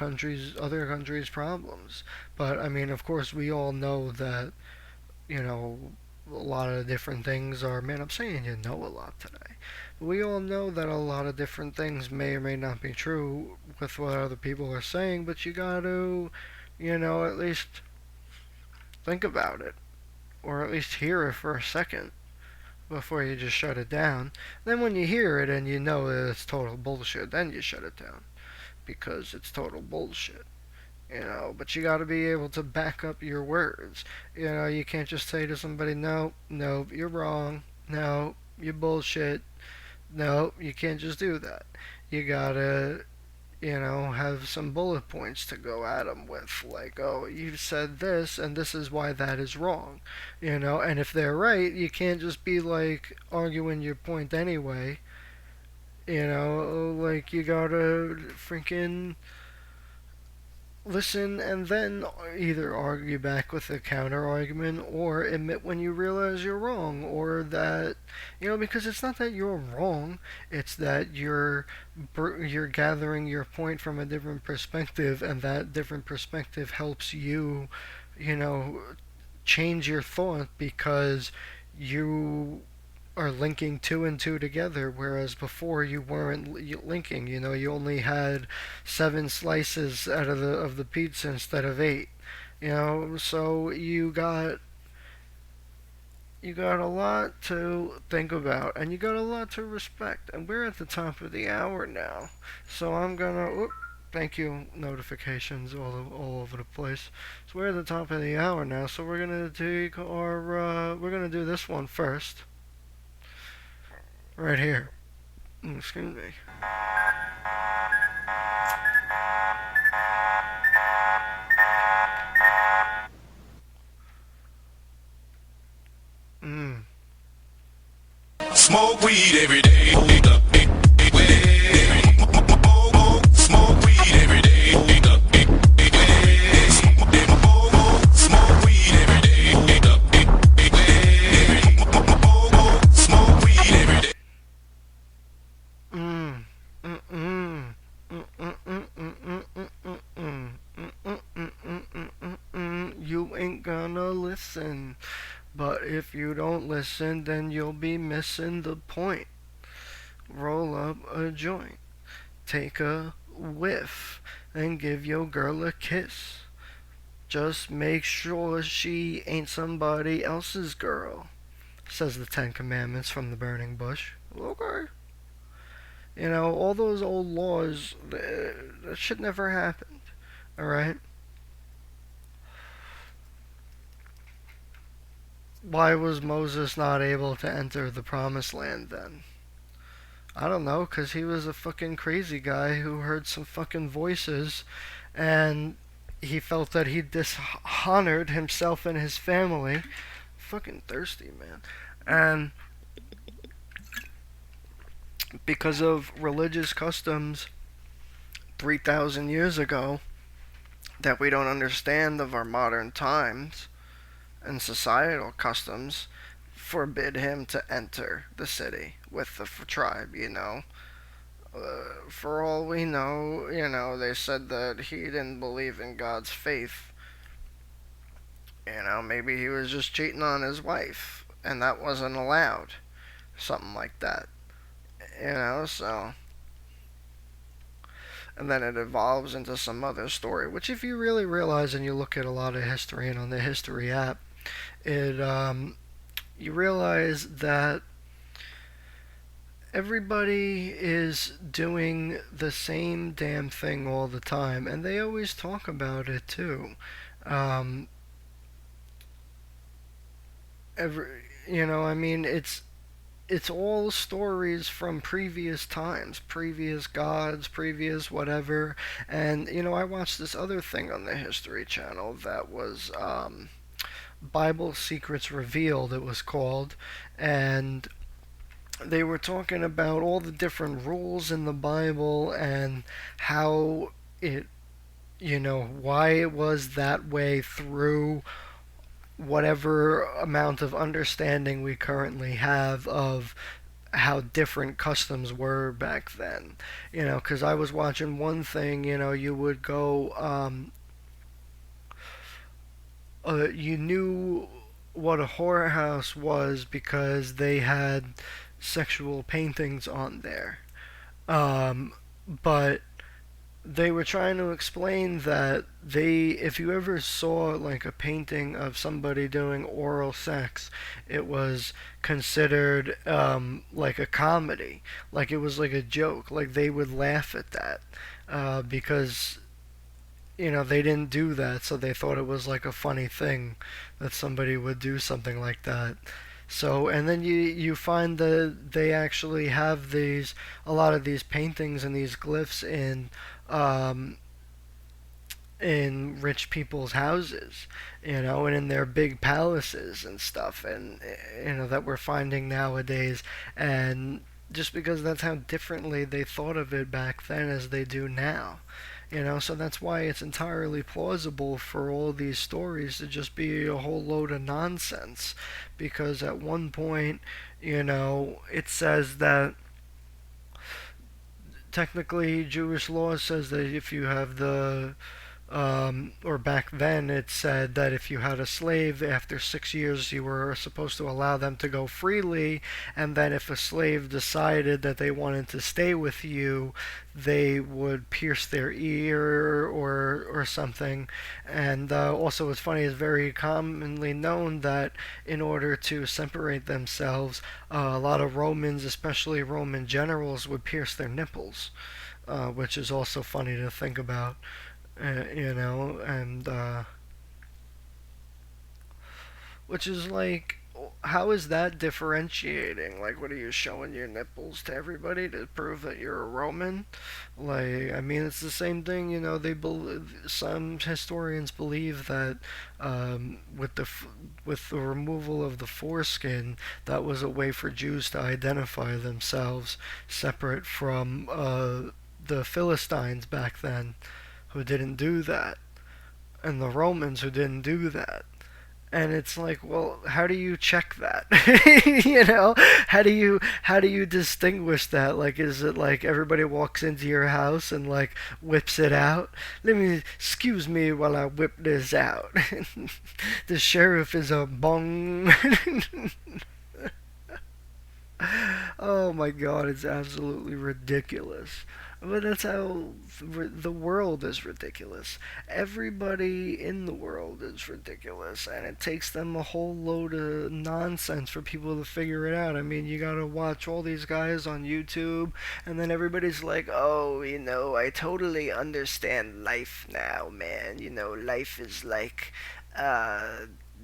other countries' problems. But I mean, of course, we all know that, a lot of different things are, man, I'm saying a lot today. We all know that a lot of different things may or may not be true with what other people are saying, but you got to, at least think about it, or at least hear it for a second before you just shut it down. Then when you hear it and you know that it's total bullshit, then you shut it down, because it's total bullshit. But you got to be able to back up your words. You can't just say to somebody, no, you're wrong, no, you bullshit. No, you can't just do that. You gotta, have some bullet points to go at them with, like, oh, you said this, and this is why that is wrong, and if they're right, you can't just be, like, arguing your point anyway, like, you gotta freaking listen and then either argue back with a counter argument or admit when you realize you're wrong, or that, because it's not that you're wrong, it's that you're gathering your point from a different perspective, and that different perspective helps you, you know change your thought, because you are linking two and two together, whereas before you weren't linking. You only had seven slices out of the pizza instead of eight. So you got a lot to think about, and you got a lot to respect. And we're at the top of the hour now, so I'm gonna. Thank you, notifications all over the place. So we're at the top of the hour now, so we're gonna take we're gonna do this one first, right here. Excuse me. Mm. Smoke weed every day. Smoke weed every day. Smoke weed every day. Smoke weed every day. Mm. Mm. Mm. Mm. Mm. Mm. Mm. Mm. Mm. You ain't gonna listen. But if you don't listen, then you'll be missing the point. Roll up a joint, take a whiff, and give your girl a kiss. Just make sure she ain't somebody else's girl, says the Ten Commandments from the burning bush. Okay. All those old laws, that shit never happened. Alright? Why was Moses not able to enter the promised land then? I don't know, 'cause he was a fucking crazy guy who heard some fucking voices, and he felt that he dishonored himself and his family. Fucking thirsty, man. And because of religious customs 3,000 years ago that we don't understand of our modern times, and societal customs forbid him to enter the city with the tribe. For all we know, they said that he didn't believe in God's faith. Maybe he was just cheating on his wife, and that wasn't allowed. Something like that. So. And then it evolves into some other story, which, if you really realize and you look at a lot of history, and on the history app, you realize that everybody is doing the same damn thing all the time, and they always talk about it too. It's all stories from previous times, previous gods, previous whatever. And I watched this other thing on the History Channel that was Bible Secrets Revealed, it was called, and they were talking about all the different rules in the Bible and how it, why it was that way through whatever amount of understanding we currently have of how different customs were back then. Because I was watching one thing, you would go, you knew what a whorehouse was because they had sexual paintings on there. But they were trying to explain that if you ever saw like a painting of somebody doing oral sex, it was considered like a comedy, like it was like a joke, like they would laugh at that because they didn't do that, so they thought it was like a funny thing that somebody would do something like that. So, and then you find that they actually have a lot of these paintings and these glyphs in rich people's houses, and in their big palaces and stuff, and that we're finding nowadays. And just because that's how differently they thought of it back then as they do now, So that's why it's entirely plausible for all these stories to just be a whole load of nonsense. Because at one point, it says that technically Jewish law says that if you have or back then it said that if you had a slave, after 6 years you were supposed to allow them to go freely, and then if a slave decided that they wanted to stay with you, they would pierce their ear or something. And also, what's funny is very commonly known that in order to separate themselves, a lot of Romans, especially Roman generals, would pierce their nipples, which is also funny to think about. And which is like, how is that differentiating? Like, what are you showing your nipples to everybody to prove that you're a Roman? Like, I mean, it's the same thing. Some historians believe that with the removal of the foreskin, that was a way for Jews to identify themselves separate from the Philistines back then, who didn't do that, and the Romans who didn't do that. And it's like, well, how do you check that? How do you distinguish that? Like, is it like everybody walks into your house and like whips it out? Excuse me while I whip this out. The sheriff is a bong. Oh my god, it's absolutely ridiculous. But that's how the world is ridiculous. Everybody in the world is ridiculous, and it takes them a whole load of nonsense for people to figure it out. I mean, you gotta watch all these guys on YouTube, and then everybody's like, oh, I totally understand life now, man. Life is like,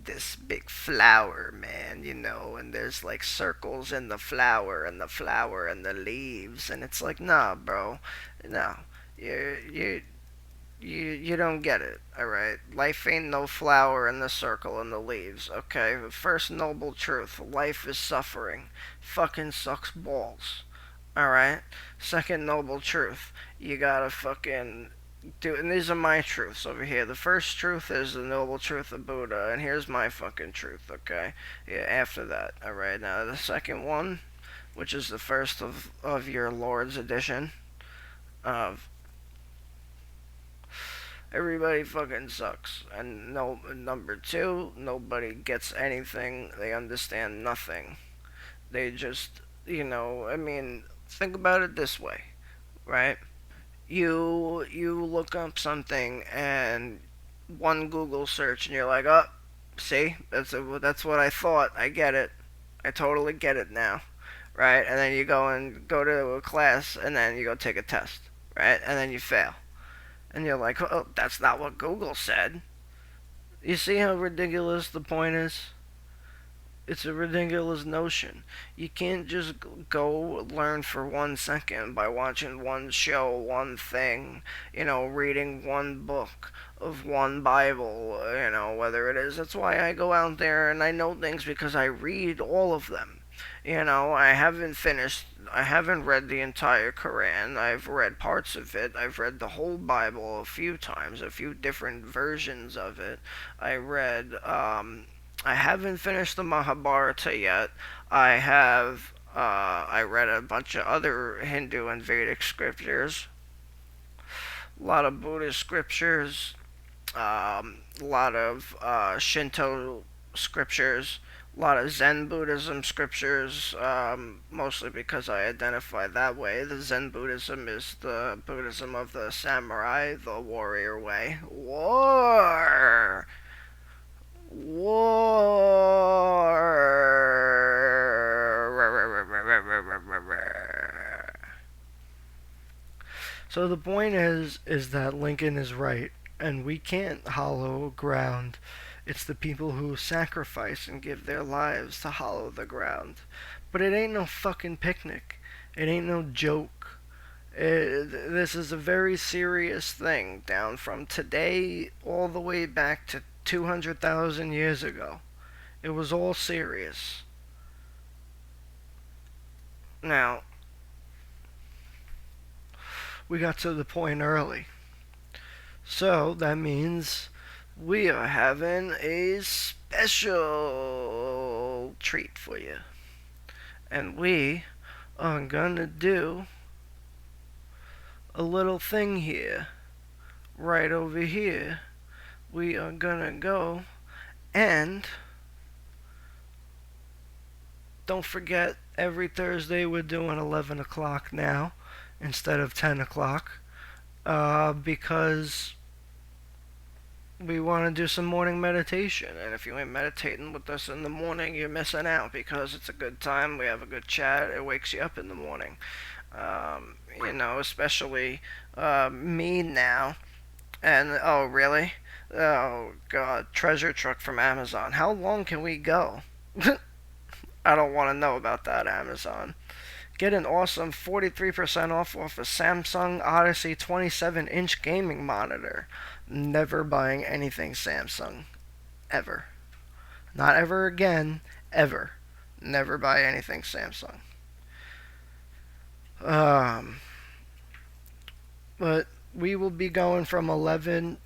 this big flower, man, and there's like circles in the flower and the leaves, and it's like, nah, bro, no, you don't get it, all right? Life ain't no flower and the circle and the leaves, okay? The first noble truth: life is suffering. Fucking sucks balls, all right? Second noble truth: you gotta fucking and these are my truths over here. The first truth is the noble truth of Buddha, and here's my fucking truth, okay? Yeah, after that, alright? Now, the second one, which is the first of your Lord's edition, of everybody fucking sucks. And number two, nobody gets anything. They understand nothing. They just, think about it this way, right? You look up something and one Google search and you're like, oh, see, that's what I thought. I get it. I totally get it now, right? And then you go to a class and then you go take a test, right? And then you fail, and you're like, oh, that's not what Google said. You see how ridiculous the point is? It's a ridiculous notion. You can't just go learn for 1 second by watching one show, one thing, reading one book of one Bible, whether it is. That's why I go out there and I know things, because I read all of them. I haven't read the entire Quran. I've read parts of it. I've read the whole Bible a few times, a few different versions of it. I haven't finished the Mahabharata yet. I read a bunch of other Hindu and Vedic scriptures, a lot of Buddhist scriptures, a lot of Shinto scriptures, a lot of Zen Buddhism scriptures, mostly because I identify that way. The Zen Buddhism is the Buddhism of the samurai, the warrior way. War! So the point is that Lincoln is right, and we can't hollow ground. It's the people who sacrifice and give their lives to hollow the ground. But it ain't no fucking picnic. It ain't no joke. This is a very serious thing, down from today all the way back to 200,000 years ago. It was all serious. Now, we got to the point early. So that means we are having a special treat for you. And we are gonna do a little thing here, right over here. We are gonna go and don't forget, every Thursday we're doing 11 o'clock now instead of 10 o'clock because we want to do some morning meditation. And if you ain't meditating with us in the morning, you're missing out because it's a good time. We have a good chat. It wakes you up in the morning. Especially me now. And, oh, really? Oh, God. Treasure truck from Amazon. How long can we go? I don't want to know about that, Amazon. Get an awesome 43% off a Samsung Odyssey 27-inch gaming monitor. Never buying anything Samsung. Ever. Not ever again. Ever. Never buy anything Samsung. But we will be going from 11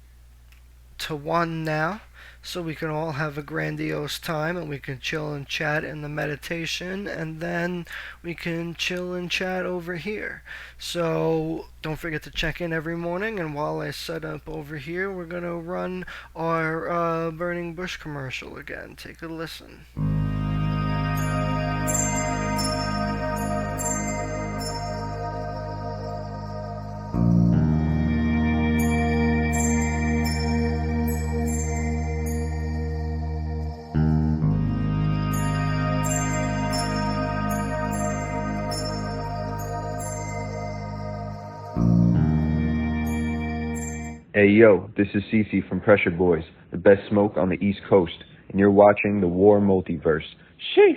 to 1 now, so we can all have a grandiose time and we can chill and chat in the meditation, and then we can chill and chat over here. So don't forget to check in every morning, and while I set up over here, we're going to run our Burning Bush commercial again. Take a listen. Hey yo, this is Cece from Pressure Boys, the best smoke on the East Coast, and you're watching the WARRmultiverse. Sheesh!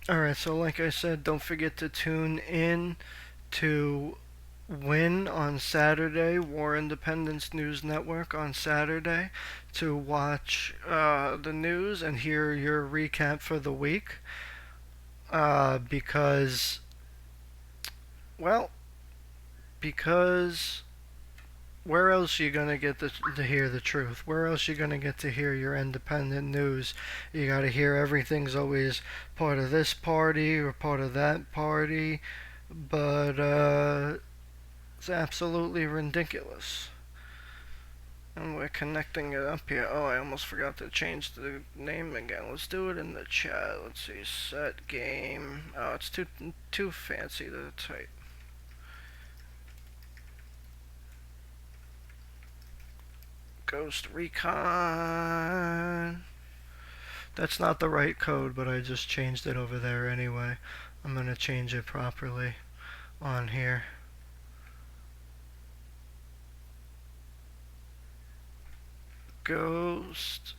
Alright, so like I said, don't forget to tune in to W.I.N.N on Saturday, War Independence News Network on Saturday, to watch the news and hear your recap for the week. Because where else are you gonna get to hear the truth? Where else are you gonna get to hear your independent news? You gotta hear everything's always part of this party or part of that party, but it's absolutely ridiculous. And we're connecting it up here. Oh, I almost forgot to change the name again. Let's do it in the chat. Let's see, set game. Oh, it's too fancy to type. Ghost Recon. That's not the right code, but I just changed it over there anyway. I'm gonna change it properly on here. Ghost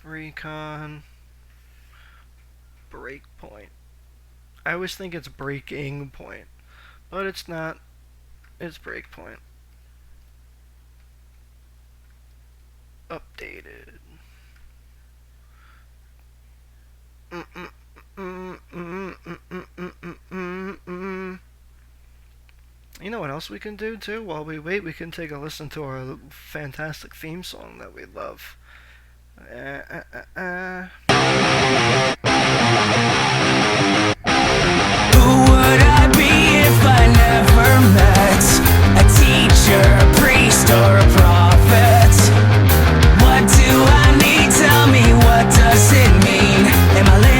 Recon Breakpoint. I always think it's breaking point, but it's not. It's Breakpoint. Updated. You know what else we can do too? While we wait, we can take a listen to our fantastic theme song that we love. Who would I be if I never met a teacher, a priest, or a prophet? What do I need? Tell me, what does it mean? Am I living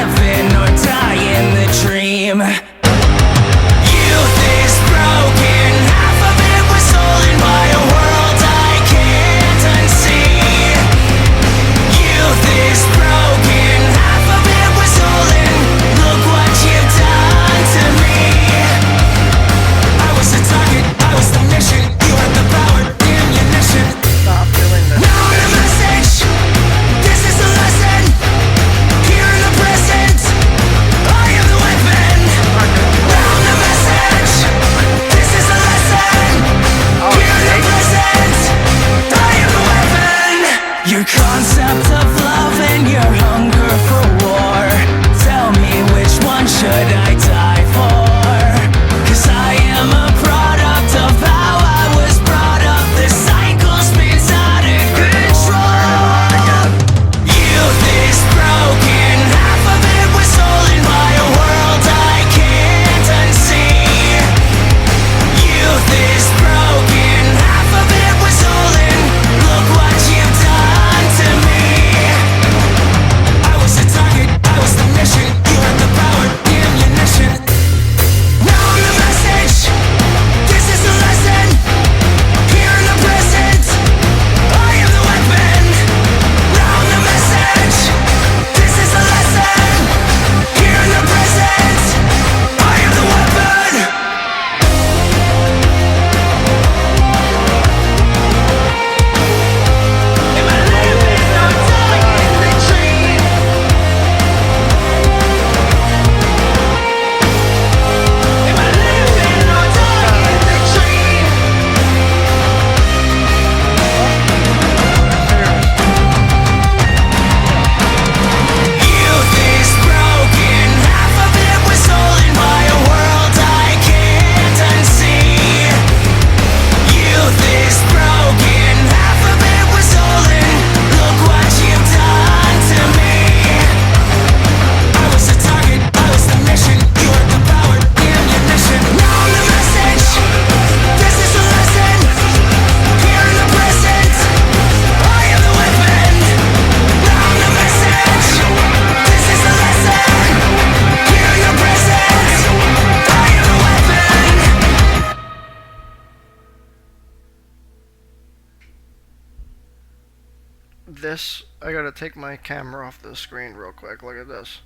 this, I gotta take my camera off the screen real quick. Look at this.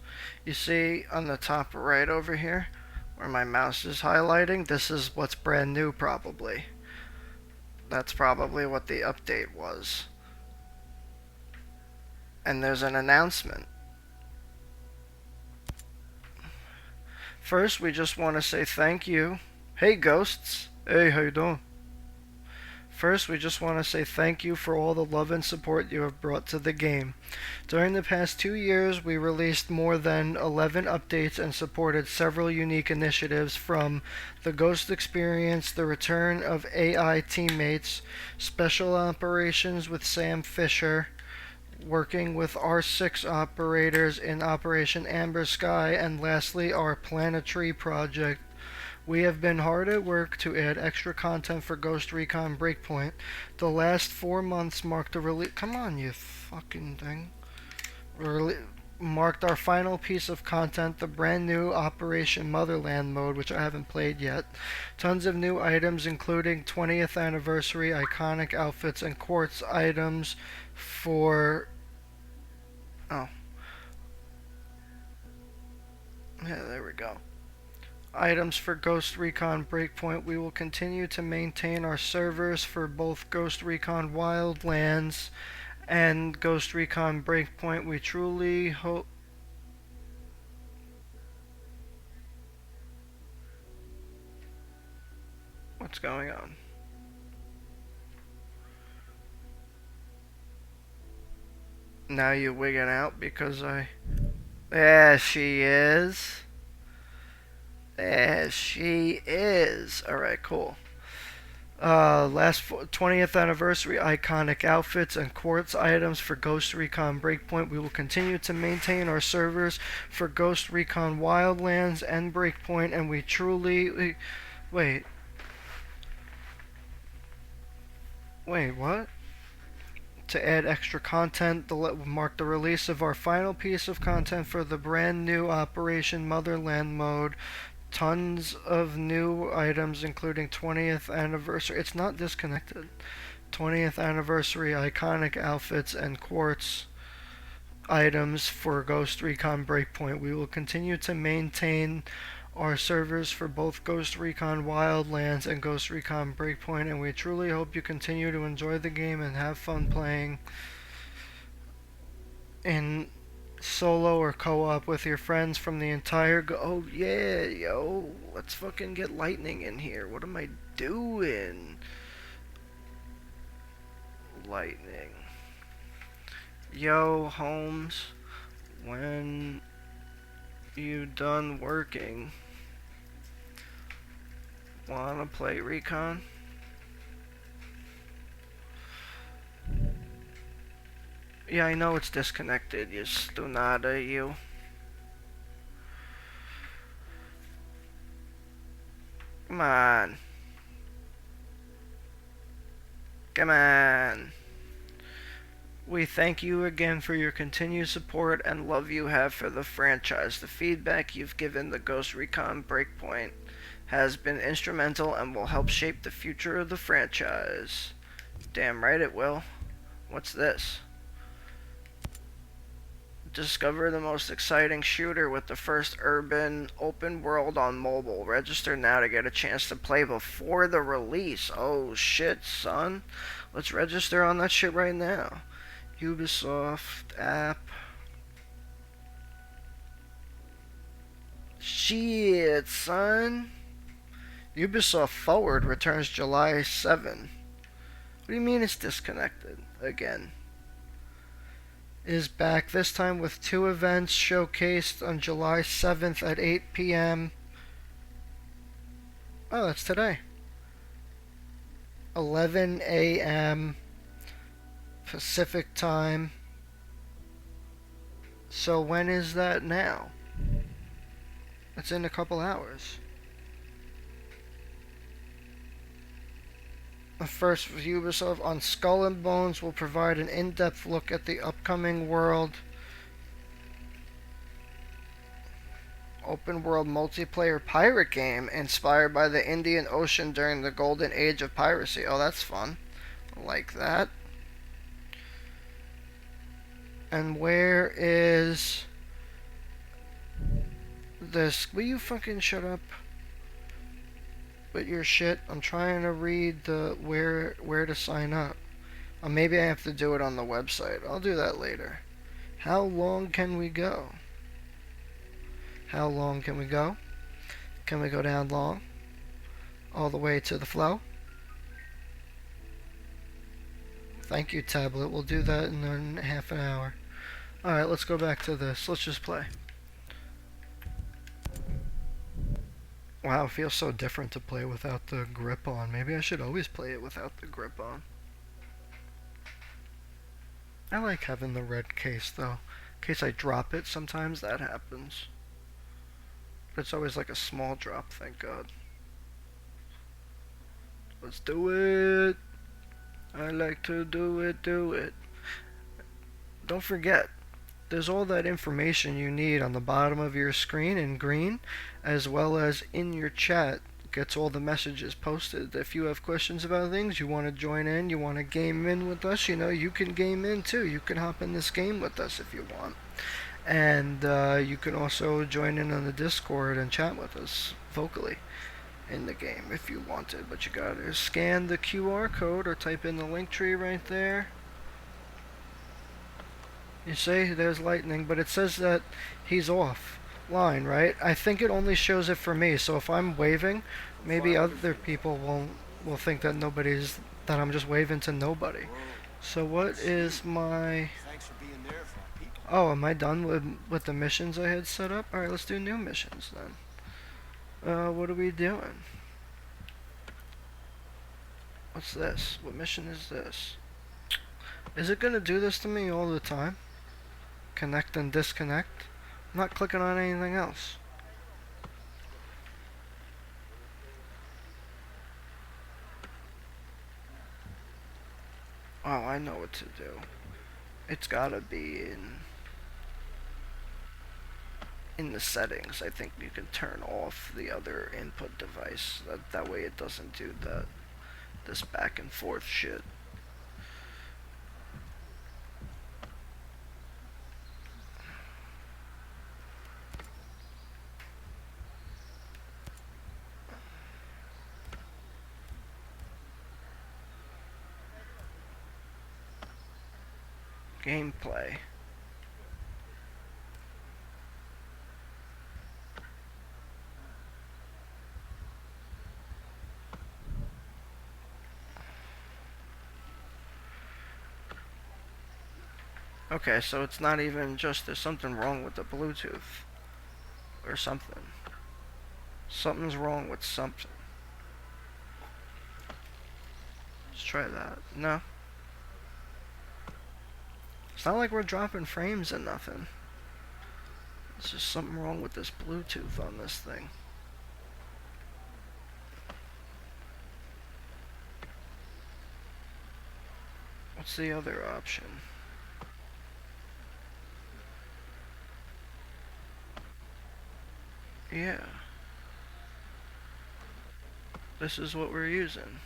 You see on the top right over here, where my mouse is highlighting, this is what's brand new probably. That's probably what the update was. And there's an announcement. First, we just want to say thank you. Hey, ghosts. Hey, how you doing? First, we just want to say thank you for all the love and support you have brought to the game. During the past 2 years, we released more than 11 updates and supported several unique initiatives from the Ghost Experience, the return of AI teammates, special operations with Sam Fisher, working with R6 operators in Operation Amber Sky, and lastly, our Planetary project. We have been hard at work to add extra content for Ghost Recon Breakpoint. The last 4 months marked the release. Come on, you fucking thing. Marked our final piece of content, the brand new Operation Motherland mode, which I haven't played yet. Tons of new items, including 20th anniversary iconic outfits and quartz items for. Oh. Yeah, there we go. Items for Ghost Recon Breakpoint. We will continue to maintain our servers for both Ghost Recon Wildlands and Ghost Recon Breakpoint. We truly hope. What's going on? Now you wigging out because I. There she is. There she is. Alright, cool. Last 20th anniversary iconic outfits and quartz items for Ghost Recon Breakpoint. We will continue to maintain our servers for Ghost Recon Wildlands and Breakpoint, and we truly. Wait, what? To add extra content, mark the release of our final piece of content for the brand new Operation Motherland mode. Tons of new items, including 20th anniversary. It's not disconnected. 20th anniversary iconic outfits and quartz items for Ghost Recon Breakpoint. We will continue to maintain our servers for both Ghost Recon Wildlands and Ghost Recon Breakpoint, and we truly hope you continue to enjoy the game and have fun playing in solo or co-op with your friends from the entire oh yeah, yo, let's fucking get lightning in here. What am I doing? Lightning. Yo, Holmes, when you done working, wanna play Recon? Yeah, I know it's disconnected, you stunada, you. Come on. Come on. We thank you again for your continued support and love you have for the franchise. The feedback you've given the Ghost Recon Breakpoint has been instrumental and will help shape the future of the franchise. Damn right it will. What's this? Discover the most exciting shooter with the first urban open world on mobile. Register now to get a chance to play before the release. Oh shit, son. Let's register on that shit right now. Ubisoft app. Shit, son. Ubisoft Forward returns July 7. What do you mean it's disconnected again? Is back, this time with 2 events showcased on July 7th at 8 p.m. Oh, that's today. 11 a.m. Pacific time. So when is that now? It's in a couple hours. The first with Ubisoft on Skull and Bones will provide an in-depth look at the upcoming open world multiplayer pirate game inspired by the Indian Ocean during the golden age of piracy. Oh, that's fun. I like that. And where is this? Will you fucking shut up with your shit? I'm trying to read the where to sign up. Or maybe I have to do it on the website. I'll do that later. How long can we go? How long can we go? Can we go down long? All the way to the flow? Thank you, tablet. We'll do that in half an hour. Alright, let's go back to this. Let's just play. Wow, it feels so different to play without the grip on. Maybe I should always play it without the grip on. I like having the red case, though. In case I drop it, sometimes that happens. But it's always like a small drop, thank God. Let's do it! I like to do it, do it. Don't forget, there's all that information you need on the bottom of your screen in green, as well as in your chat. Gets all the messages posted. If you have questions about things, you want to join in, you want to game in with us, you know, you can game in too. You can hop in this game with us if you want. And you can also join in on the Discord and chat with us vocally in the game if you wanted. But you gotta scan the QR code or type in the link tree right there. You see, there's lightning, but it says that he's offline, right? I think it only shows it for me, so if I'm waving, maybe other people will think that that I'm just waving to nobody. So what is my... Oh, am I done with the missions I had set up? Alright, let's do new missions then. What are we doing? What's this? What mission is this? Is it gonna do this to me all the time? Connect and disconnect? I'm not clicking on anything else. Oh, I know what to do. It's gotta be in the settings. I think you can turn off the other input device. That way it doesn't do this back and forth shit. Gameplay. Okay, so it's not even just there's something wrong with the Bluetooth. Or something. Something's wrong with something. Let's try that. No. It's not like we're dropping frames and nothing. It's just something wrong with this Bluetooth on this thing. What's the other option? Yeah. This is what we're using.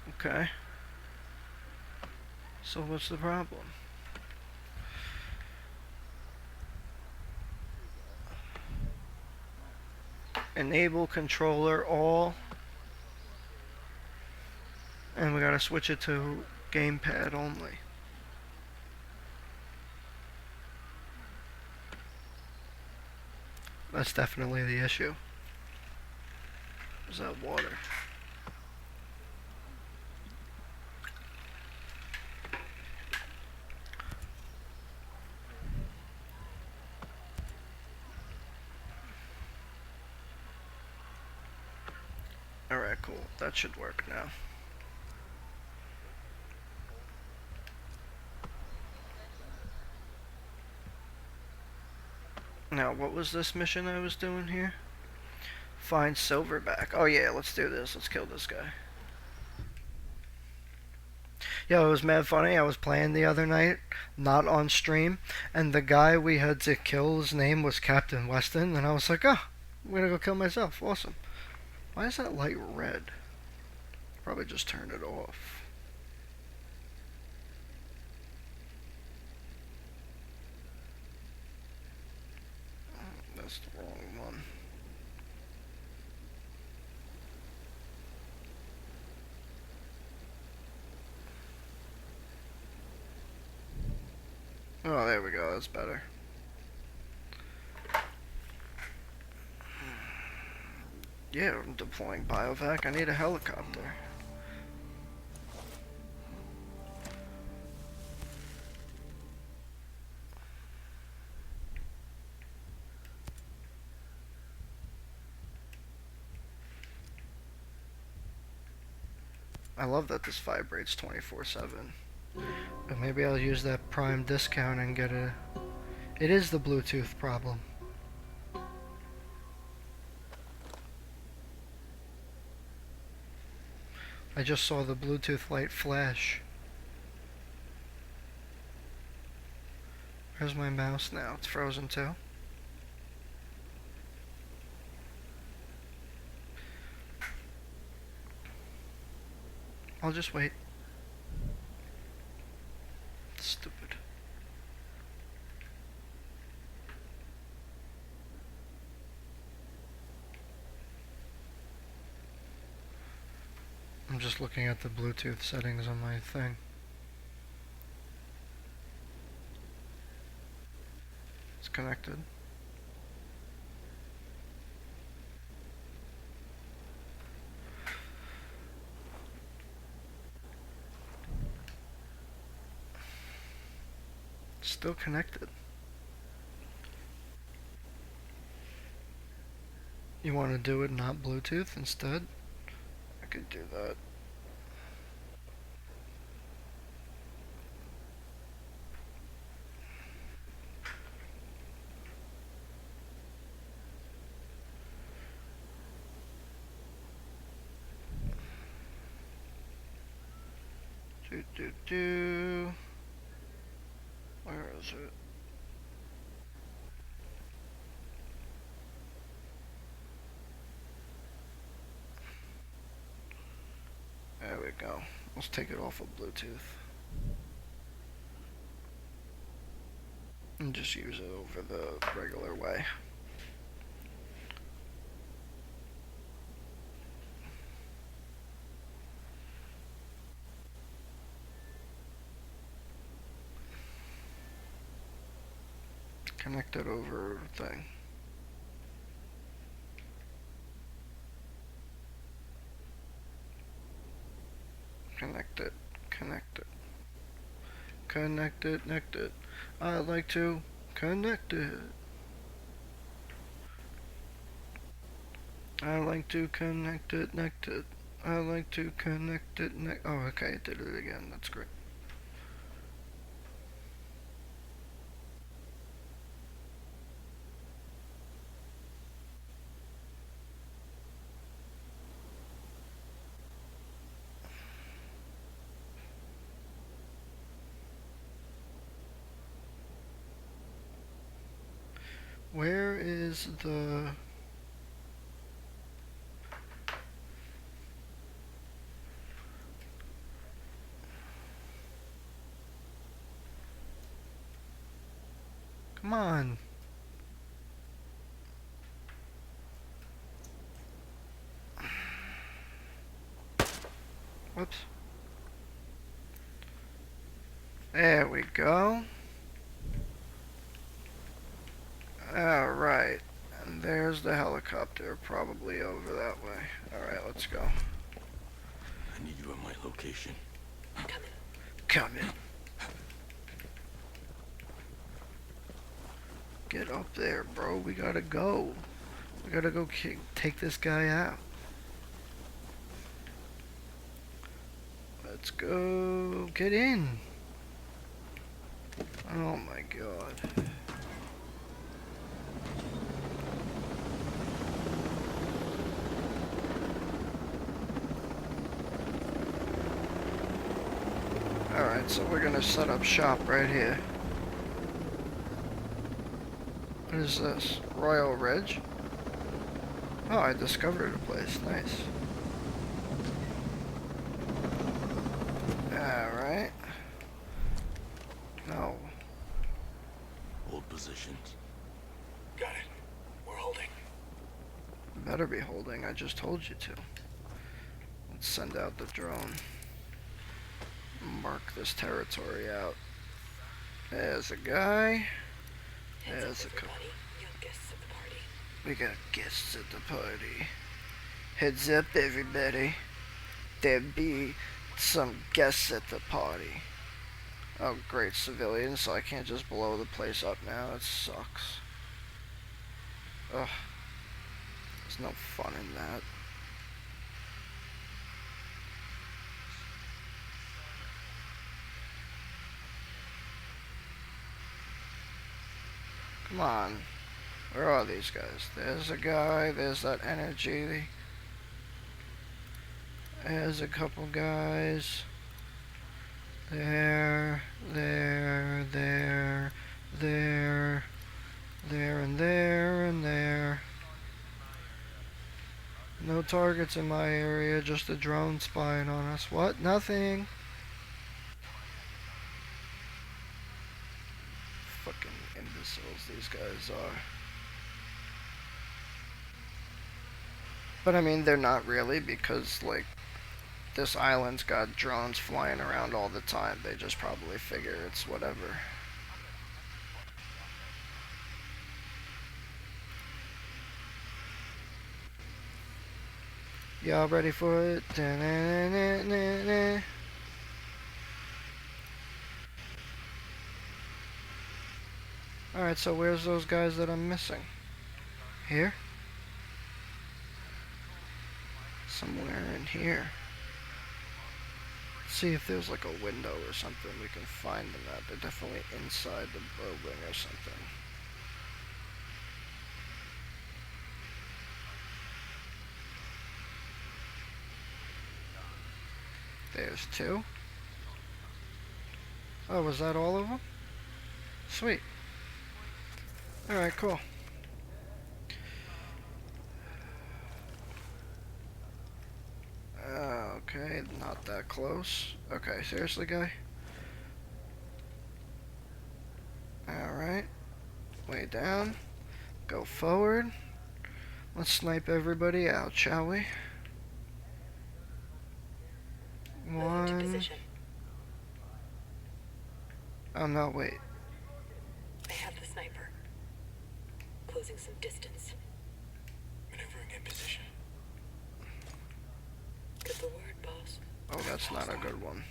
Okay. So what's the problem? Enable controller all. And we gotta switch it to gamepad only. That's definitely the issue. Is that water? Alright, cool. That should work now. Now, what was this mission I was doing here? Find Silverback. Oh yeah, let's do this. Let's kill this guy. Yo, it was mad funny. I was playing the other night, not on stream, and the guy we had to kill, his name was Captain Weston, and I was like, oh, I'm gonna go kill myself. Awesome. Why is that light red? Probably just turn it off. that's the wrong one. Oh, there we go, that's better. Yeah, I'm deploying biovac. I need a helicopter. I love that this vibrates 24/7. But maybe I'll use that Prime discount and get a... It is the Bluetooth problem. I just saw the Bluetooth light flash. Where's my mouse now? It's frozen too. I'll just wait. Stupid. I'm just looking at the Bluetooth settings on my thing. It's connected. Still connected. You want to do it not Bluetooth instead? I could do that. Do. Where is it? There we go. Let's take it off of Bluetooth. And just use it over the regular way. Connect it over thing. Connect it. Connect it. Connect it. Connect it. I'd like to connect it. I like to connect it. Connect it. I like to connect it. Oh, okay. It did it again. That's great. Where is the... Come on. Whoops. There we go. Alright. And there's the helicopter, probably over that way. Alright, let's go. I need you at my location. Coming. Get up there, bro. We gotta go. We gotta go take this guy out. Let's go. Get in. Oh my god. Alright, so we're gonna set up shop right here. What is this? Royal Ridge? Oh, I discovered a place. Nice. Alright. No. Hold positions. Got it. Better be holding, I just told you to. Let's send out the drone. Mark this territory out. There's a guy. There's a couple. We got guests at the party. Heads up, everybody. There be some guests at the party. Oh, great, civilians, so I can't just blow the place up now. It sucks. Ugh. There's no fun in that. Come on. Where are these guys? There's a guy. There's that energy. There's a couple guys. There, there, there, there, there, and there, and there. No targets in my area, just a drone spying on us. What? Nothing. Fucking imbeciles these guys are. But I mean, they're not really, because, like, this island's got drones flying around all the time. They just probably figure it's whatever. Y'all ready for it? Da-na-na-na-na-na. Alright, so where's those guys that I'm missing? Here? Somewhere in here. See if there's like a window or something we can find them at. They're definitely inside the building or something. There's two. Oh, was that all of them? Sweet. Alright, cool. Okay, not that close. Okay, seriously, guy? Alright. Way down. Go forward. Let's snipe everybody out, shall we? One. Oh no, wait. I have the sniper. Closing some distance. Maneuvering in position. Get the word, boss. Oh, that's not a good one.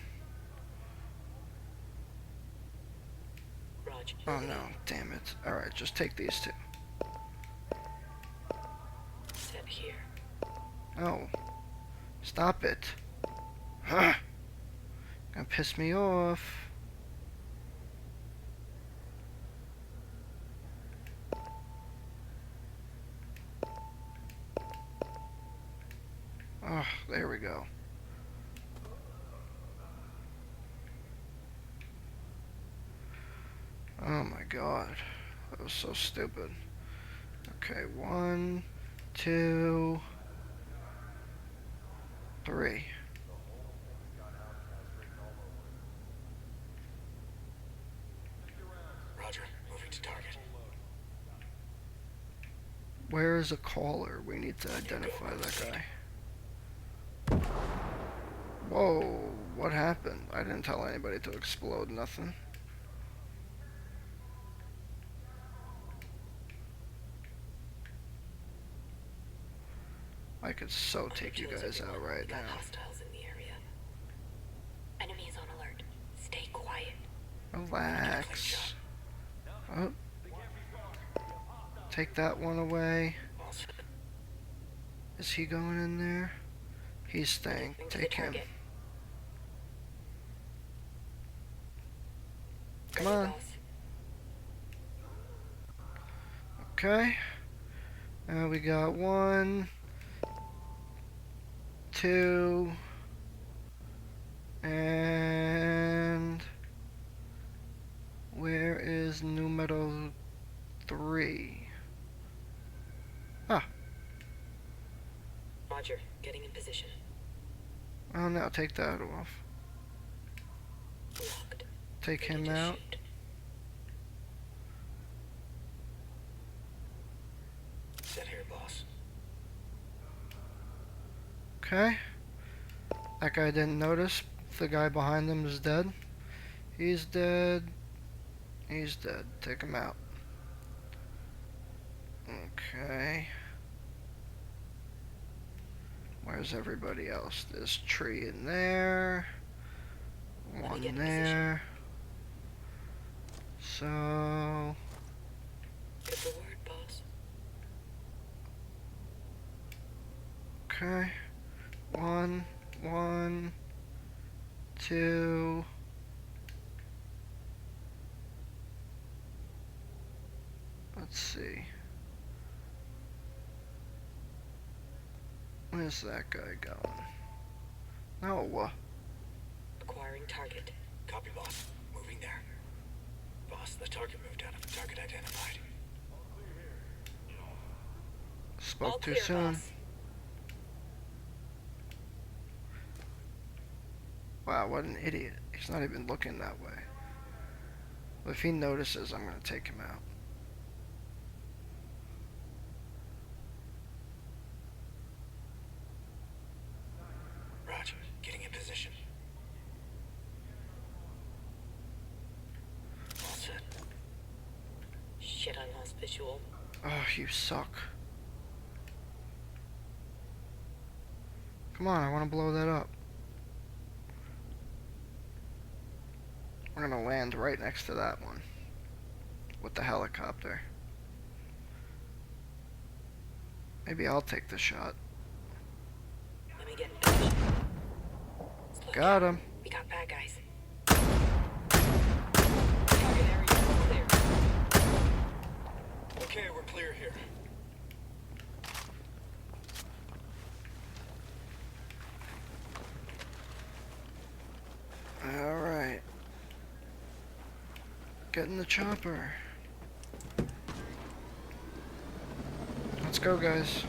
Roger. Oh no, damn it. Alright, just take these two. Set here. Oh. Stop it. Huh. Gonna piss me off. Oh, there we go. Oh my god. That was so stupid. Okay, 1, 2, 3. Roger. Moving to target. Where is a caller? We need to identify that guy. Whoa, what happened? I didn't tell anybody to explode nothing. I could so take you guys out right now. Hostiles in the area. Enemies on alert. Stay quiet. Relax. Oh. Take that one away. Is he going in there? He's staying. Take him. Come on. Okay. Now we got 1, 2, and where is numero 3? Ah. Roger. Getting in position. Oh no, take that off. Locked. Take Ready him to out. shoot. Set here, boss. Okay. That guy didn't notice. The guy behind him is dead. He's dead. He's dead. Take him out. Okay. Where's everybody else? There's tree in there. One get in there. So... Good the word, boss. Okay. One, two. Let's see. Where's that guy going? No. Acquiring target. Copy, boss. Moving there. Boss, the target moved out of the target identified. Spoke All too clear, soon. boss. Wow, what an idiot. He's not even looking that way. But if he notices, I'm gonna take him out. Roger. Getting in position. All set. Shit, I lost visual. Oh, you suck. Come on, I want to blow that up. We're gonna land right next to that one. With the helicopter. Maybe I'll take the shot. Let me get in position. Slow Got down. him. We got bad guys. Target area clear. Okay, we're clear here. Alright. Get in the chopper. Let's go, guys.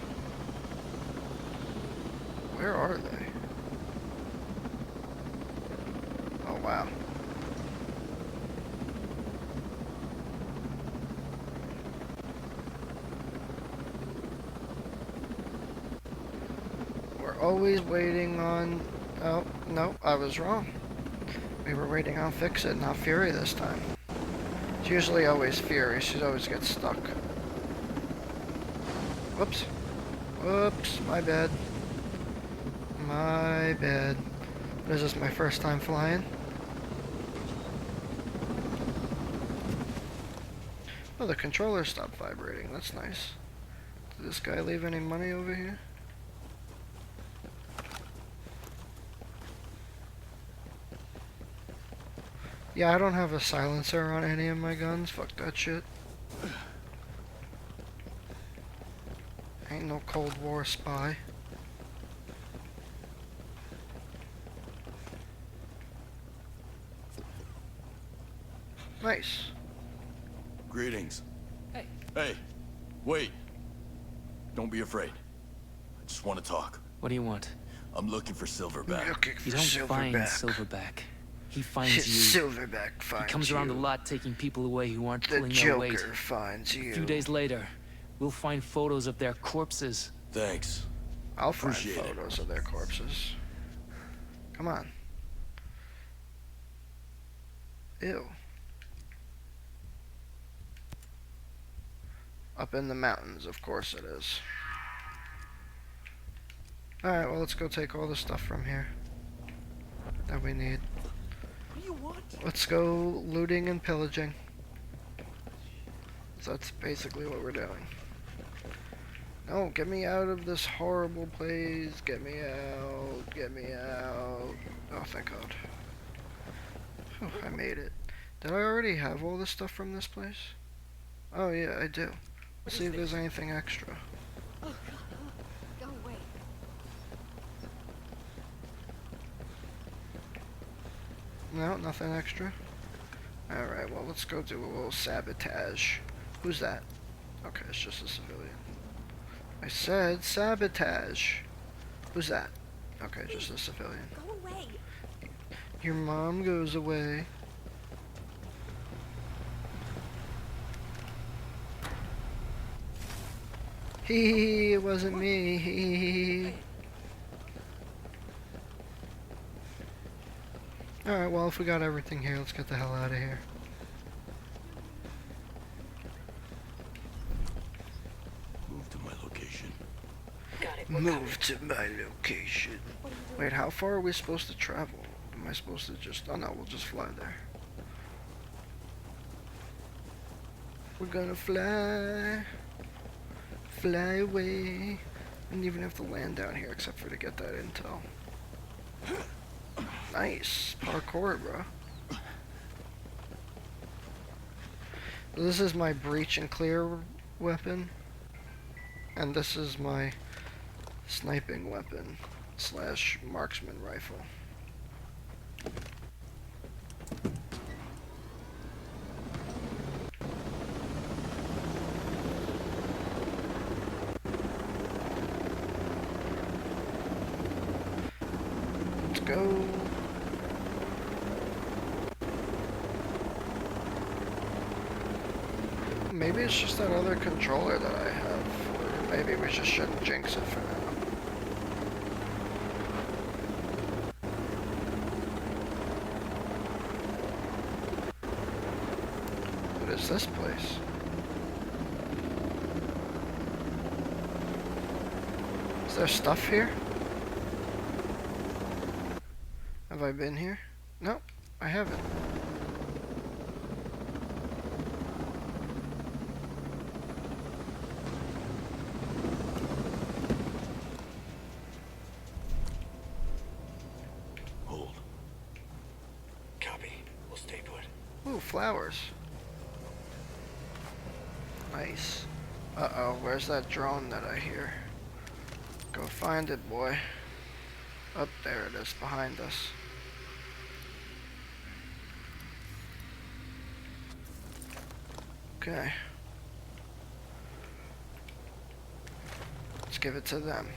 Where are they? Oh, wow. We're always waiting on... Oh, no, I was wrong. We were waiting on Fix-It, not Fury this time. It's usually always Fury. She always gets stuck. Whoops. Whoops. My bad. My bad. This is my first time flying. Oh, the controller stopped vibrating. That's nice. Did this guy leave any money over here? Yeah, I don't have a silencer on any of my guns. Fuck that shit. Ain't no Cold War spy. Nice. Greetings. Hey. Hey. Wait. Don't be afraid. I just want to talk. What do you want? I'm looking for Silverback. Looking You for don't find Silverback. Silverback. He finds you. Silverback finds He comes around you. a lot taking people away who aren't The pulling their weight. Joker finds you. A few days later, we'll find photos of their corpses. Thanks. I'll find Appreciate it. photos of their corpses. Come on. Ew. Up in the mountains, of course it is. Alright, well, let's go take all the stuff from here that we need. What do you want? Let's go looting and pillaging. So that's basically what we're doing. No, get me out of this horrible place. Get me out. Get me out. Oh, thank God. Oh, I made it. Did I already have all the stuff from this place? Oh, yeah, I do. Let's see if there's anything extra. Go away. No, nothing extra. Alright, well, let's go do a little sabotage. Who's that? Okay, it's just a civilian. I said sabotage. Who's that? Okay, just a civilian. Go away. Your mom goes away. Hee, it wasn't me. Hee. Alright, well, if we got everything here, let's get the hell out of here. Move to my location. Got it. Move to my location. Wait, how far are we supposed to travel? Am I supposed to just... Oh no, we'll just fly there. We're gonna fly. Fly away. Didn't even have to land down here except for to get that intel. Nice. Parkour, bro. This is my breach and clear weapon. And this is my sniping weapon / marksman rifle. Let's go. Maybe it's just that other controller that I have. Or maybe we just shouldn't jinx it for now. What is this place? Is there stuff here? Have I been here? Nope, I haven't. Hold. Copy. We'll stay put. Ooh, flowers. Nice. Uh-oh, where's that drone that I hear? Go find it, boy. Up there it is, behind us. Okay. Let's give it to them.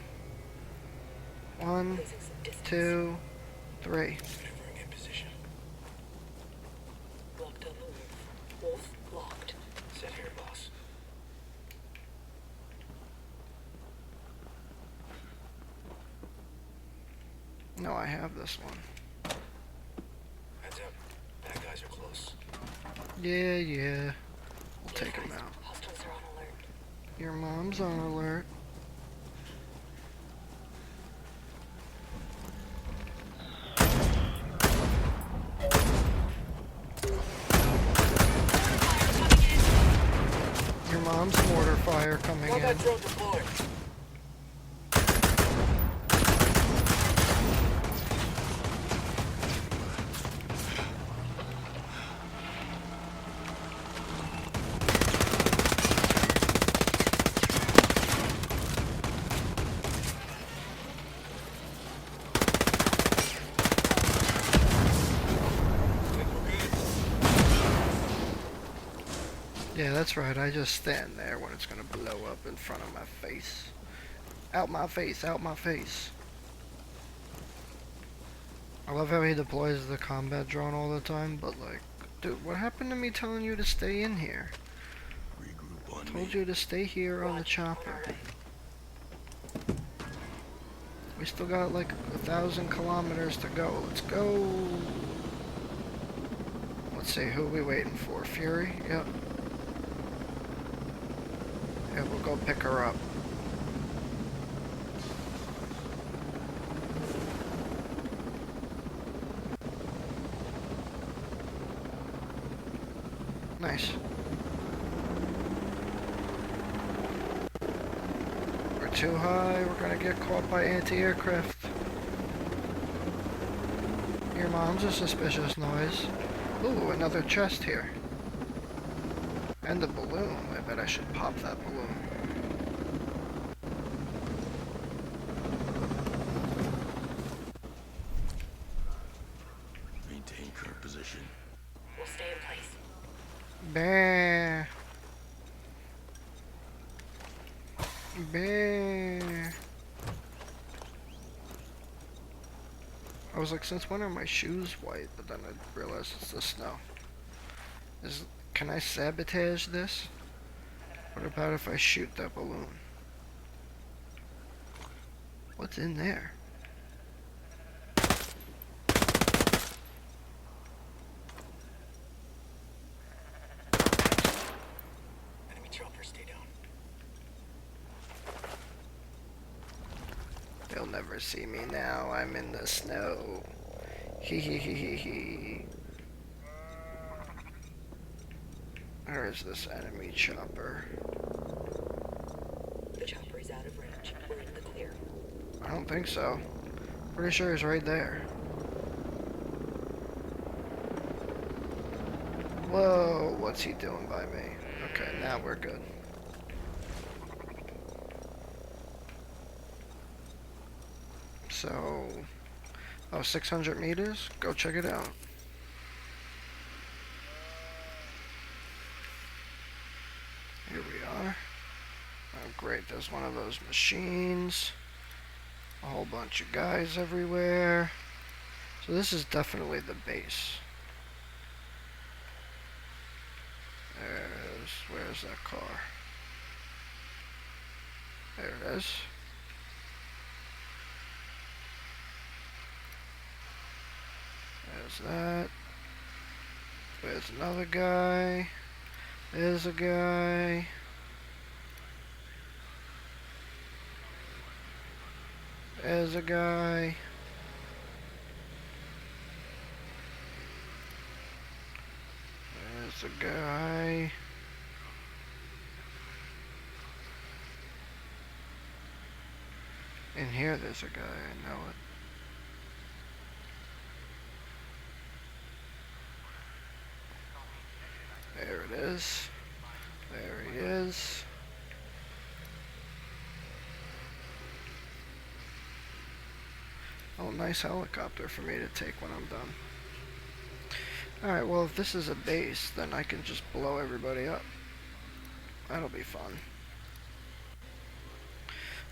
1, 2, 3. Maneuvering in position. Locked on the move. Wolf locked. Set here, boss. No, I have this one. Heads up. Bad guys are close. Yeah. We'll take him out. Hostiles are on alert. Your mom's on alert. Your mom's mortar fire coming in. Drone deployed. Yeah, that's right. I just stand there when it's gonna blow up in front of my face. Out my face, out my face. I love how he deploys the combat drone all the time, but like, dude, what happened to me telling you to stay in here? Regroup on Told me. you to stay here on the chopper. We still got like 1,000 kilometers to go. Let's go. Let's see, who are we waiting for? Fury? Yep. Yeah, we'll go pick her up. Nice. We're too high, we're gonna get caught by anti-aircraft. Your mom's a suspicious noise. Ooh, another chest here. And a balloon. I bet I should pop that balloon. Maintain current position. We'll stay in place. Bear. Bear. I was like, since when are my shoes white? But then I realized it's the snow. Can I sabotage this? What about if I shoot that balloon? What's in there? They'll never see me now. I'm in the snow. Hee hee hee hee hee. Where is this enemy chopper? The chopper is out of range. We're in the clear. I don't think so. Pretty sure he's right there. Whoa, what's he doing by me? Okay, now we're good. So, 600 meters? Go check it out. Here we are. Oh great, there's one of those machines. A whole bunch of guys everywhere. So this is definitely the base. Where's that car? There it is. There's that. There's another guy. There's a guy. There's a guy. There's a guy. In here there's a guy, I know it. There it is. There he is. Oh, nice helicopter for me to take when I'm done. Alright, well if this is a base, then I can just blow everybody up. That'll be fun.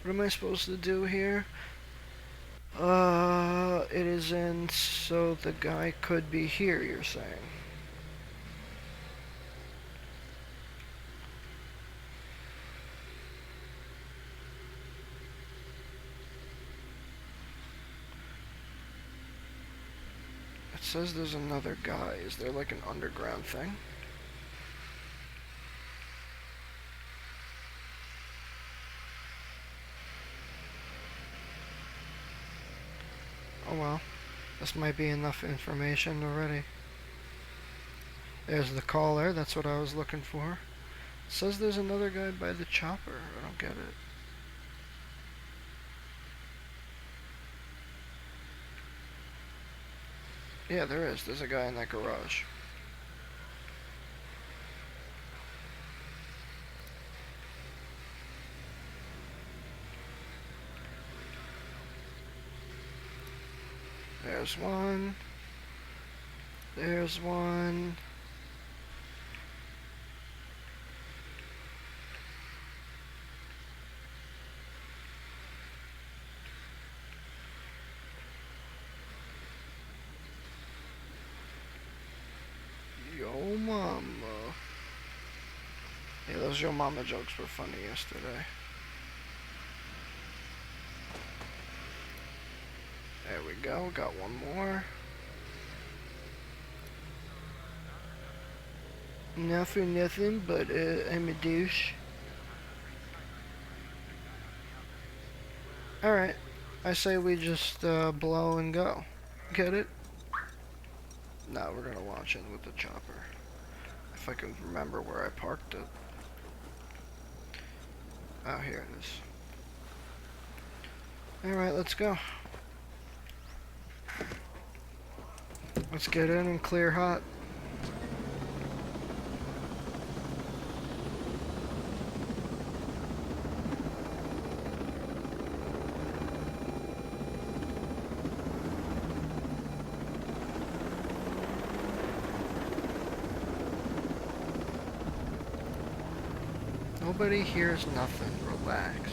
What am I supposed to do here? It is in, so the guy could be here, you're saying. It says there's another guy. Is there like an underground thing? Oh well, this might be enough information already. There's the caller, that's what I was looking for. It says there's another guy by the chopper. I don't get it. Yeah, there is. There's a guy in that garage. There's one. There's one. Yo mama. Yeah, those yo mama jokes were funny yesterday. There we go, got one more. Not for nothing, but I'm a douche. Alright, I say we just blow and go. Get it? No, we're gonna launch in with the chopper. If I can remember where I parked it. Oh, here it is. Alright, let's go. Let's get in and clear hot. Nobody hears nothing. Relax.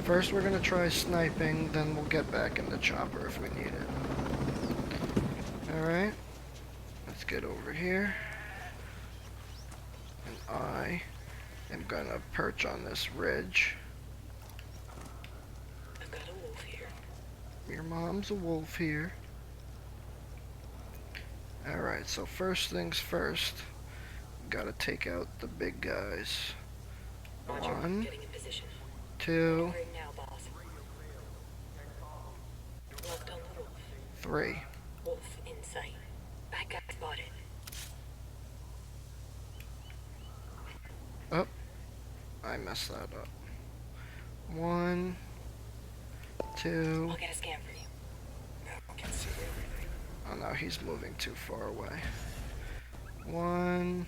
First we're gonna try sniping, then we'll get back in the chopper if we need it. Alright. Let's get over here. And I am gonna perch on this ridge. I've got a wolf here. Your mom's a wolf here. Alright, so first things first. Gotta take out the big guys. Roger. One, Getting in position. 2, Maneuvering now, boss. Locked on the wolf. 3. Wolf in sight. Bad guy spotted. Oh, I messed that up. 1, 2. I'll get a scan for you. Now I can see everything. Oh no, he's moving too far away. 1,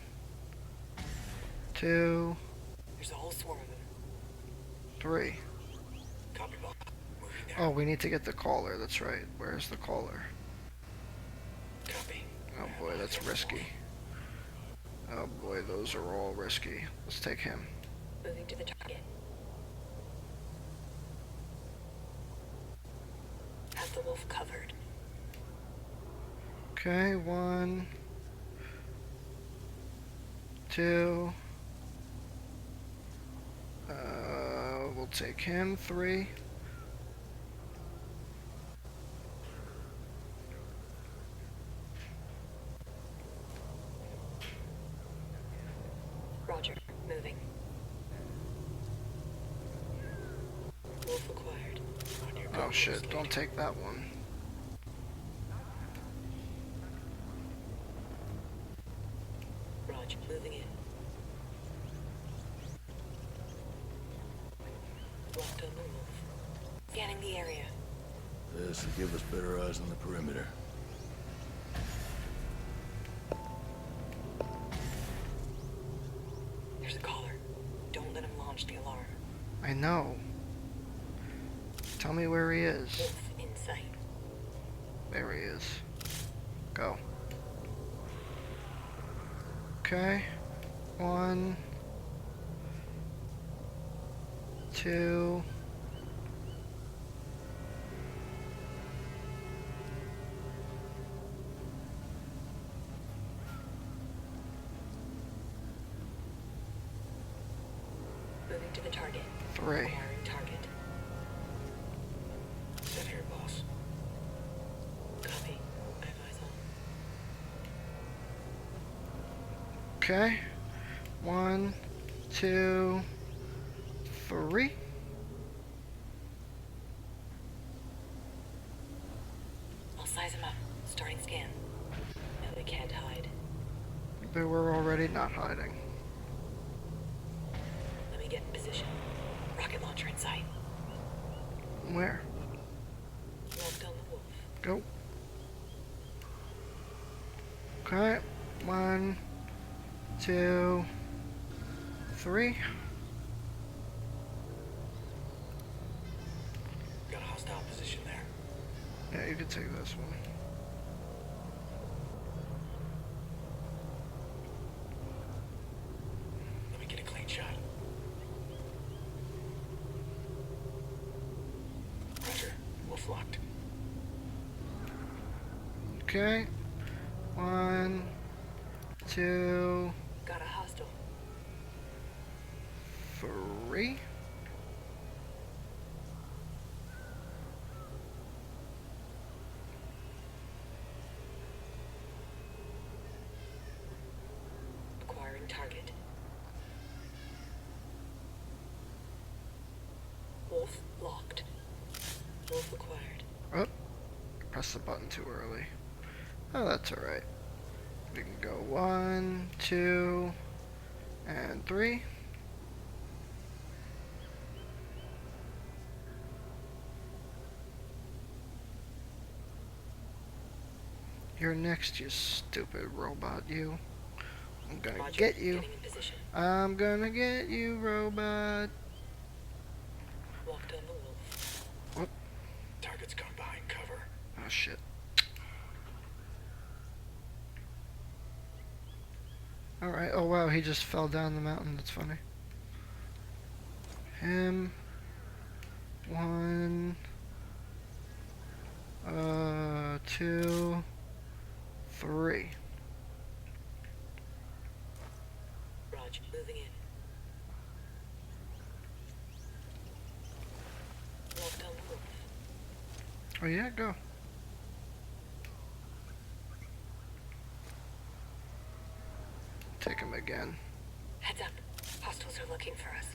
2, There's a whole swarm of them. 3. Copy, boss. Moving now. Oh, we need to get the caller. That's right. Where's the caller? Copy. Oh boy, that's risky. Oh boy, those are all risky. Let's take him. Moving to the target. Have the wolf covered. Okay, 1, 2. We'll take him. 3. Roger. Moving. Wolf acquired. On your Oh shit, don't take that one. Roger. Moving in. Locked on the wolf. Scanning the area. This will give us better eyes on the perimeter. There's a caller. Don't let him launch the alarm. I know. Tell me where he is. Wolf in sight. There he is. Go. Okay. 1, 2. Moving to the target. 3. Acquiring target. Set here, boss. Copy. I have eyes on. Okay. 1, 2, 3. I'll size him up. Starting scan. No, they can't hide. They were already not hiding. Let me get in position. Rocket launcher in sight. Where? Locked on the wolf. Go. Okay. 1, 2, 3. Got a hostile position there. Yeah, you can take this one. Let me get a clean shot. Roger. Wolf locked. Okay. 1, 2, Got a hostile. 3. Acquiring target. Wolf locked. Wolf acquired. Oh, press the button too early. Oh, that's alright. We can go 1, 2, and 3. You're next, you stupid robot, you. I'm gonna Roger. get you. Getting in position. I'm gonna get you, robot. Locked on the wolf. What? Target's gone behind cover. Oh, shit. Alright, oh wow, he just fell down the mountain, that's funny. Him. 1, 2, 3. Roger. Moving in. Locked on the wolf. Oh yeah, go. Take him again. Heads up. Hostiles are looking for us.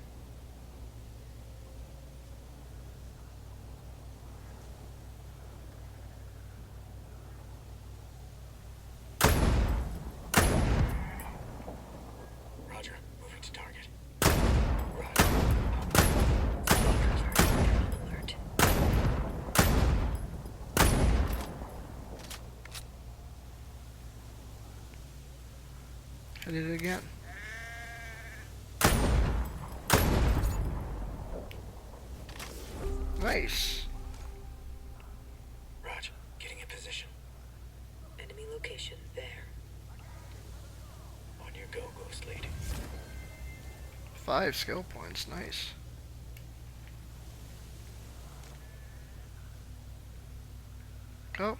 Hit it again. Nice. Roger. Getting in position. Enemy location there. On your go, Ghost Lady. 5 skill points. Nice. Go.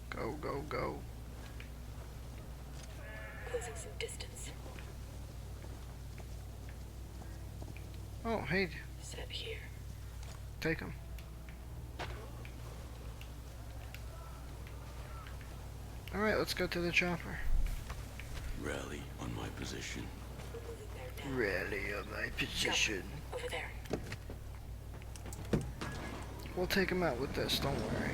Go, go, go. Closing some distance. Oh, hey, Set here. take him. Alright, let's go to the chopper. Rally on my position. Moving there now. Rally on my position. Over there. We'll take him out with this, don't worry.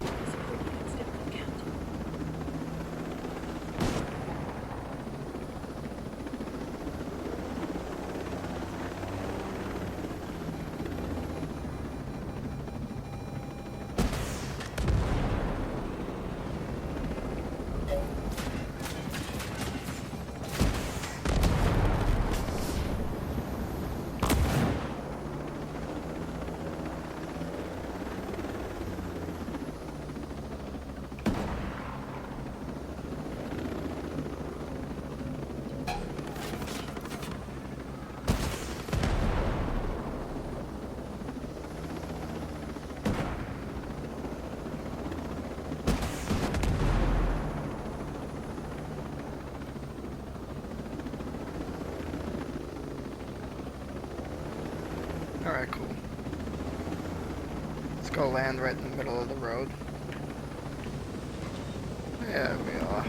Support units down on count. Alright, cool. Let's go land right in the middle of the road. There we are.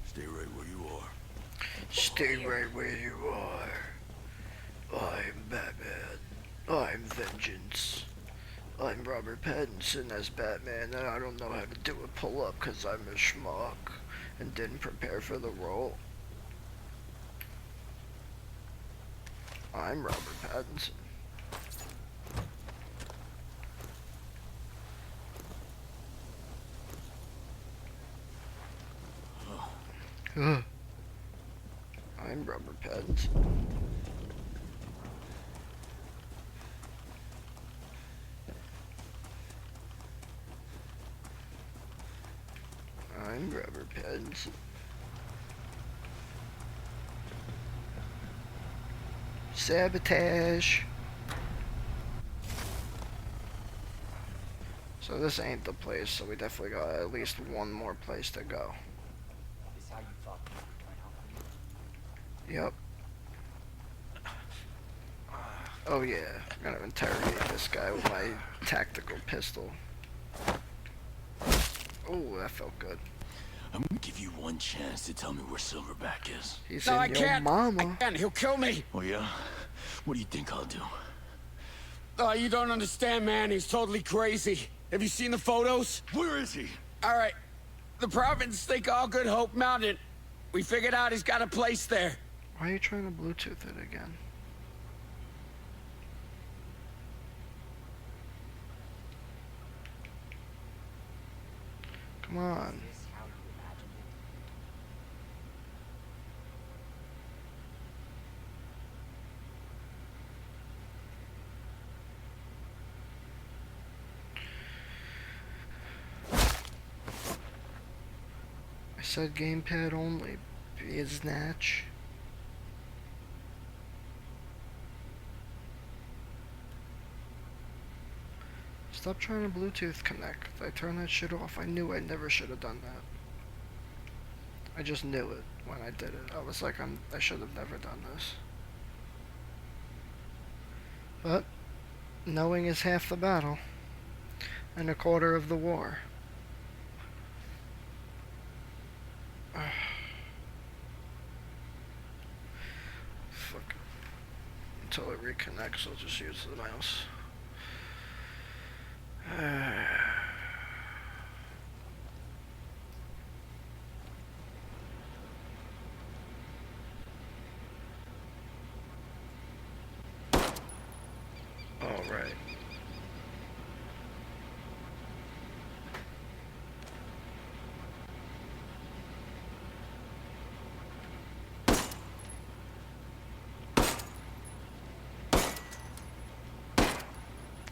Stay right where you are. Stay right where you are. I'm Batman. I'm Vengeance. I'm Robert Pattinson as Batman, and I don't know how to do a pull-up because I'm a schmuck and didn't prepare for the role. I'm Robert Pattinson. Ugh. I'm Robert Pattinson. I'm Robert Pattinson. Sabotage. So this ain't the place, so we definitely got at least one more place to go. Yep. Oh yeah, I'm gonna interrogate this guy with my tactical pistol. Oh, that felt good. I'm gonna give you one chance to tell me where Silverback is. He's No, in I your can't. mama. I can't. He'll kill me. Oh yeah? What do you think I'll do? Oh, you don't understand, man. He's totally crazy. Have you seen the photos? Where is he? All right. The province think all Good Hope Mountain. We figured out he's got a place there. Why are you trying to Bluetooth it again? Come on. I said gamepad only, biznatch. Stop trying to Bluetooth connect. I turned that shit off. I knew I never should have done that. I just knew it when I did it. I was like, I should have never done this. But knowing is half the battle, and a quarter of the war. reconnect, so I'll just use the mouse. Alright.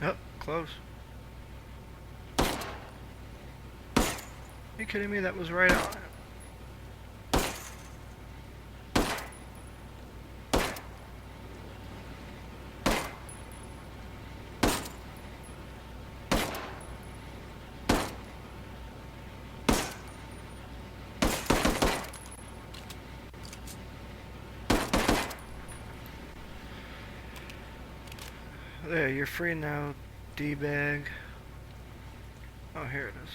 Yep, close. Are you kidding me? That was right on. There, you're free now, D-bag. Oh, here it is.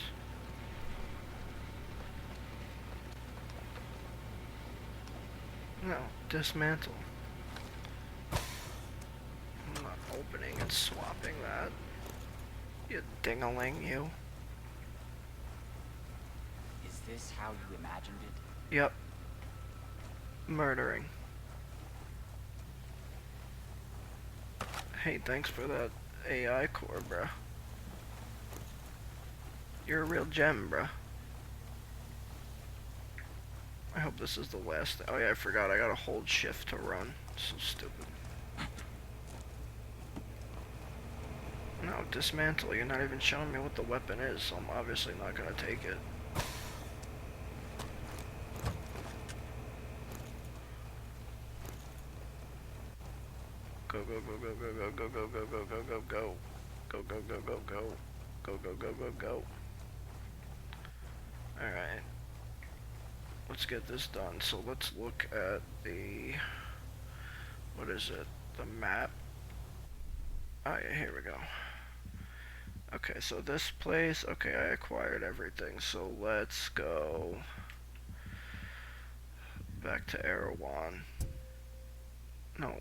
No, dismantle. I'm not opening and swapping that. You ding-a-ling, you. Is this how you imagined it? Yep. Murdering. Hey, thanks for that AI core, bruh. You're a real gem, bruh. I hope this is the last thing. Oh yeah, I forgot. I gotta hold shift to run. So stupid. No, dismantle. You're not even showing me what the weapon is, so I'm obviously not gonna take it. Go, go, go, go, go, go, go, go, go, go, go, go. Go, go, go, go, go. Go, go, go, go, go. Alright. Let's get this done. So let's look at the... What is it? The map? Oh yeah, here we go. Okay, so this place... Okay, I acquired everything. So let's go... back to Erewhon. No.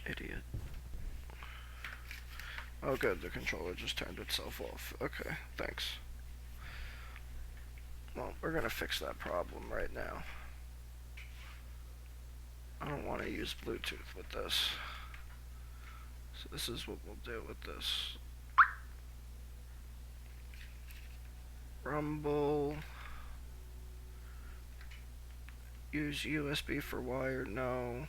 Idiot. Oh good, the controller just turned itself off. Okay, thanks. Well, we're gonna fix that problem right now. I don't want to use Bluetooth with this. So this is what we'll do with this. Rumble. Use USB for wire, no.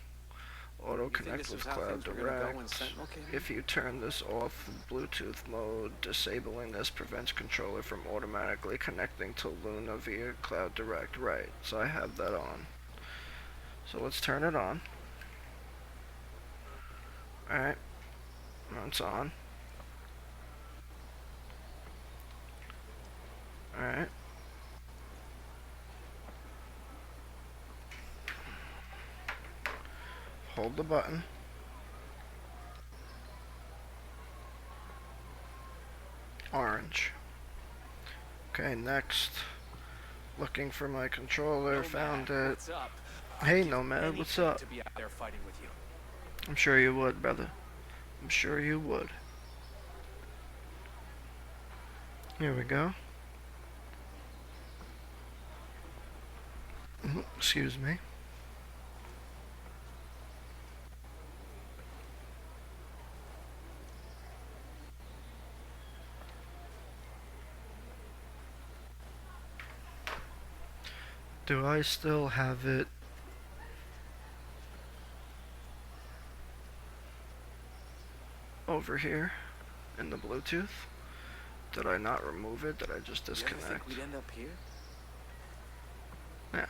Auto connect with Cloud Direct. If you turn this off in Bluetooth mode, disabling this prevents controller from automatically connecting to Luna via Cloud Direct. Right, so I have that on. So let's turn it on. Alright, now it's on. Alright. Hold the button. Orange. Okay, next. Looking for my controller, found it. What's up? Hey Nomad, what's up? To be out there fighting with you. I'm sure you would, brother. I'm sure you would. Here we go. Excuse me. Do I still have it? Over here in the Bluetooth? Did I not remove it? Did I just disconnect? You ever think we'd end up here? Yeah.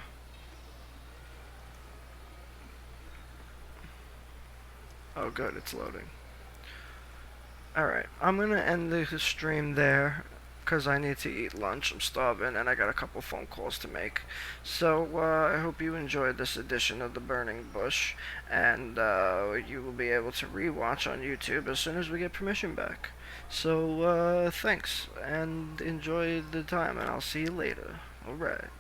Oh good, it's loading. Alright, I'm gonna end the stream there because I need to eat lunch. I'm starving and I got a couple phone calls to make. So I hope you enjoyed this edition of The Burning Bush, and you will be able to rewatch on YouTube as soon as we get permission back. So thanks and enjoy the time, and I'll see you later. Alright.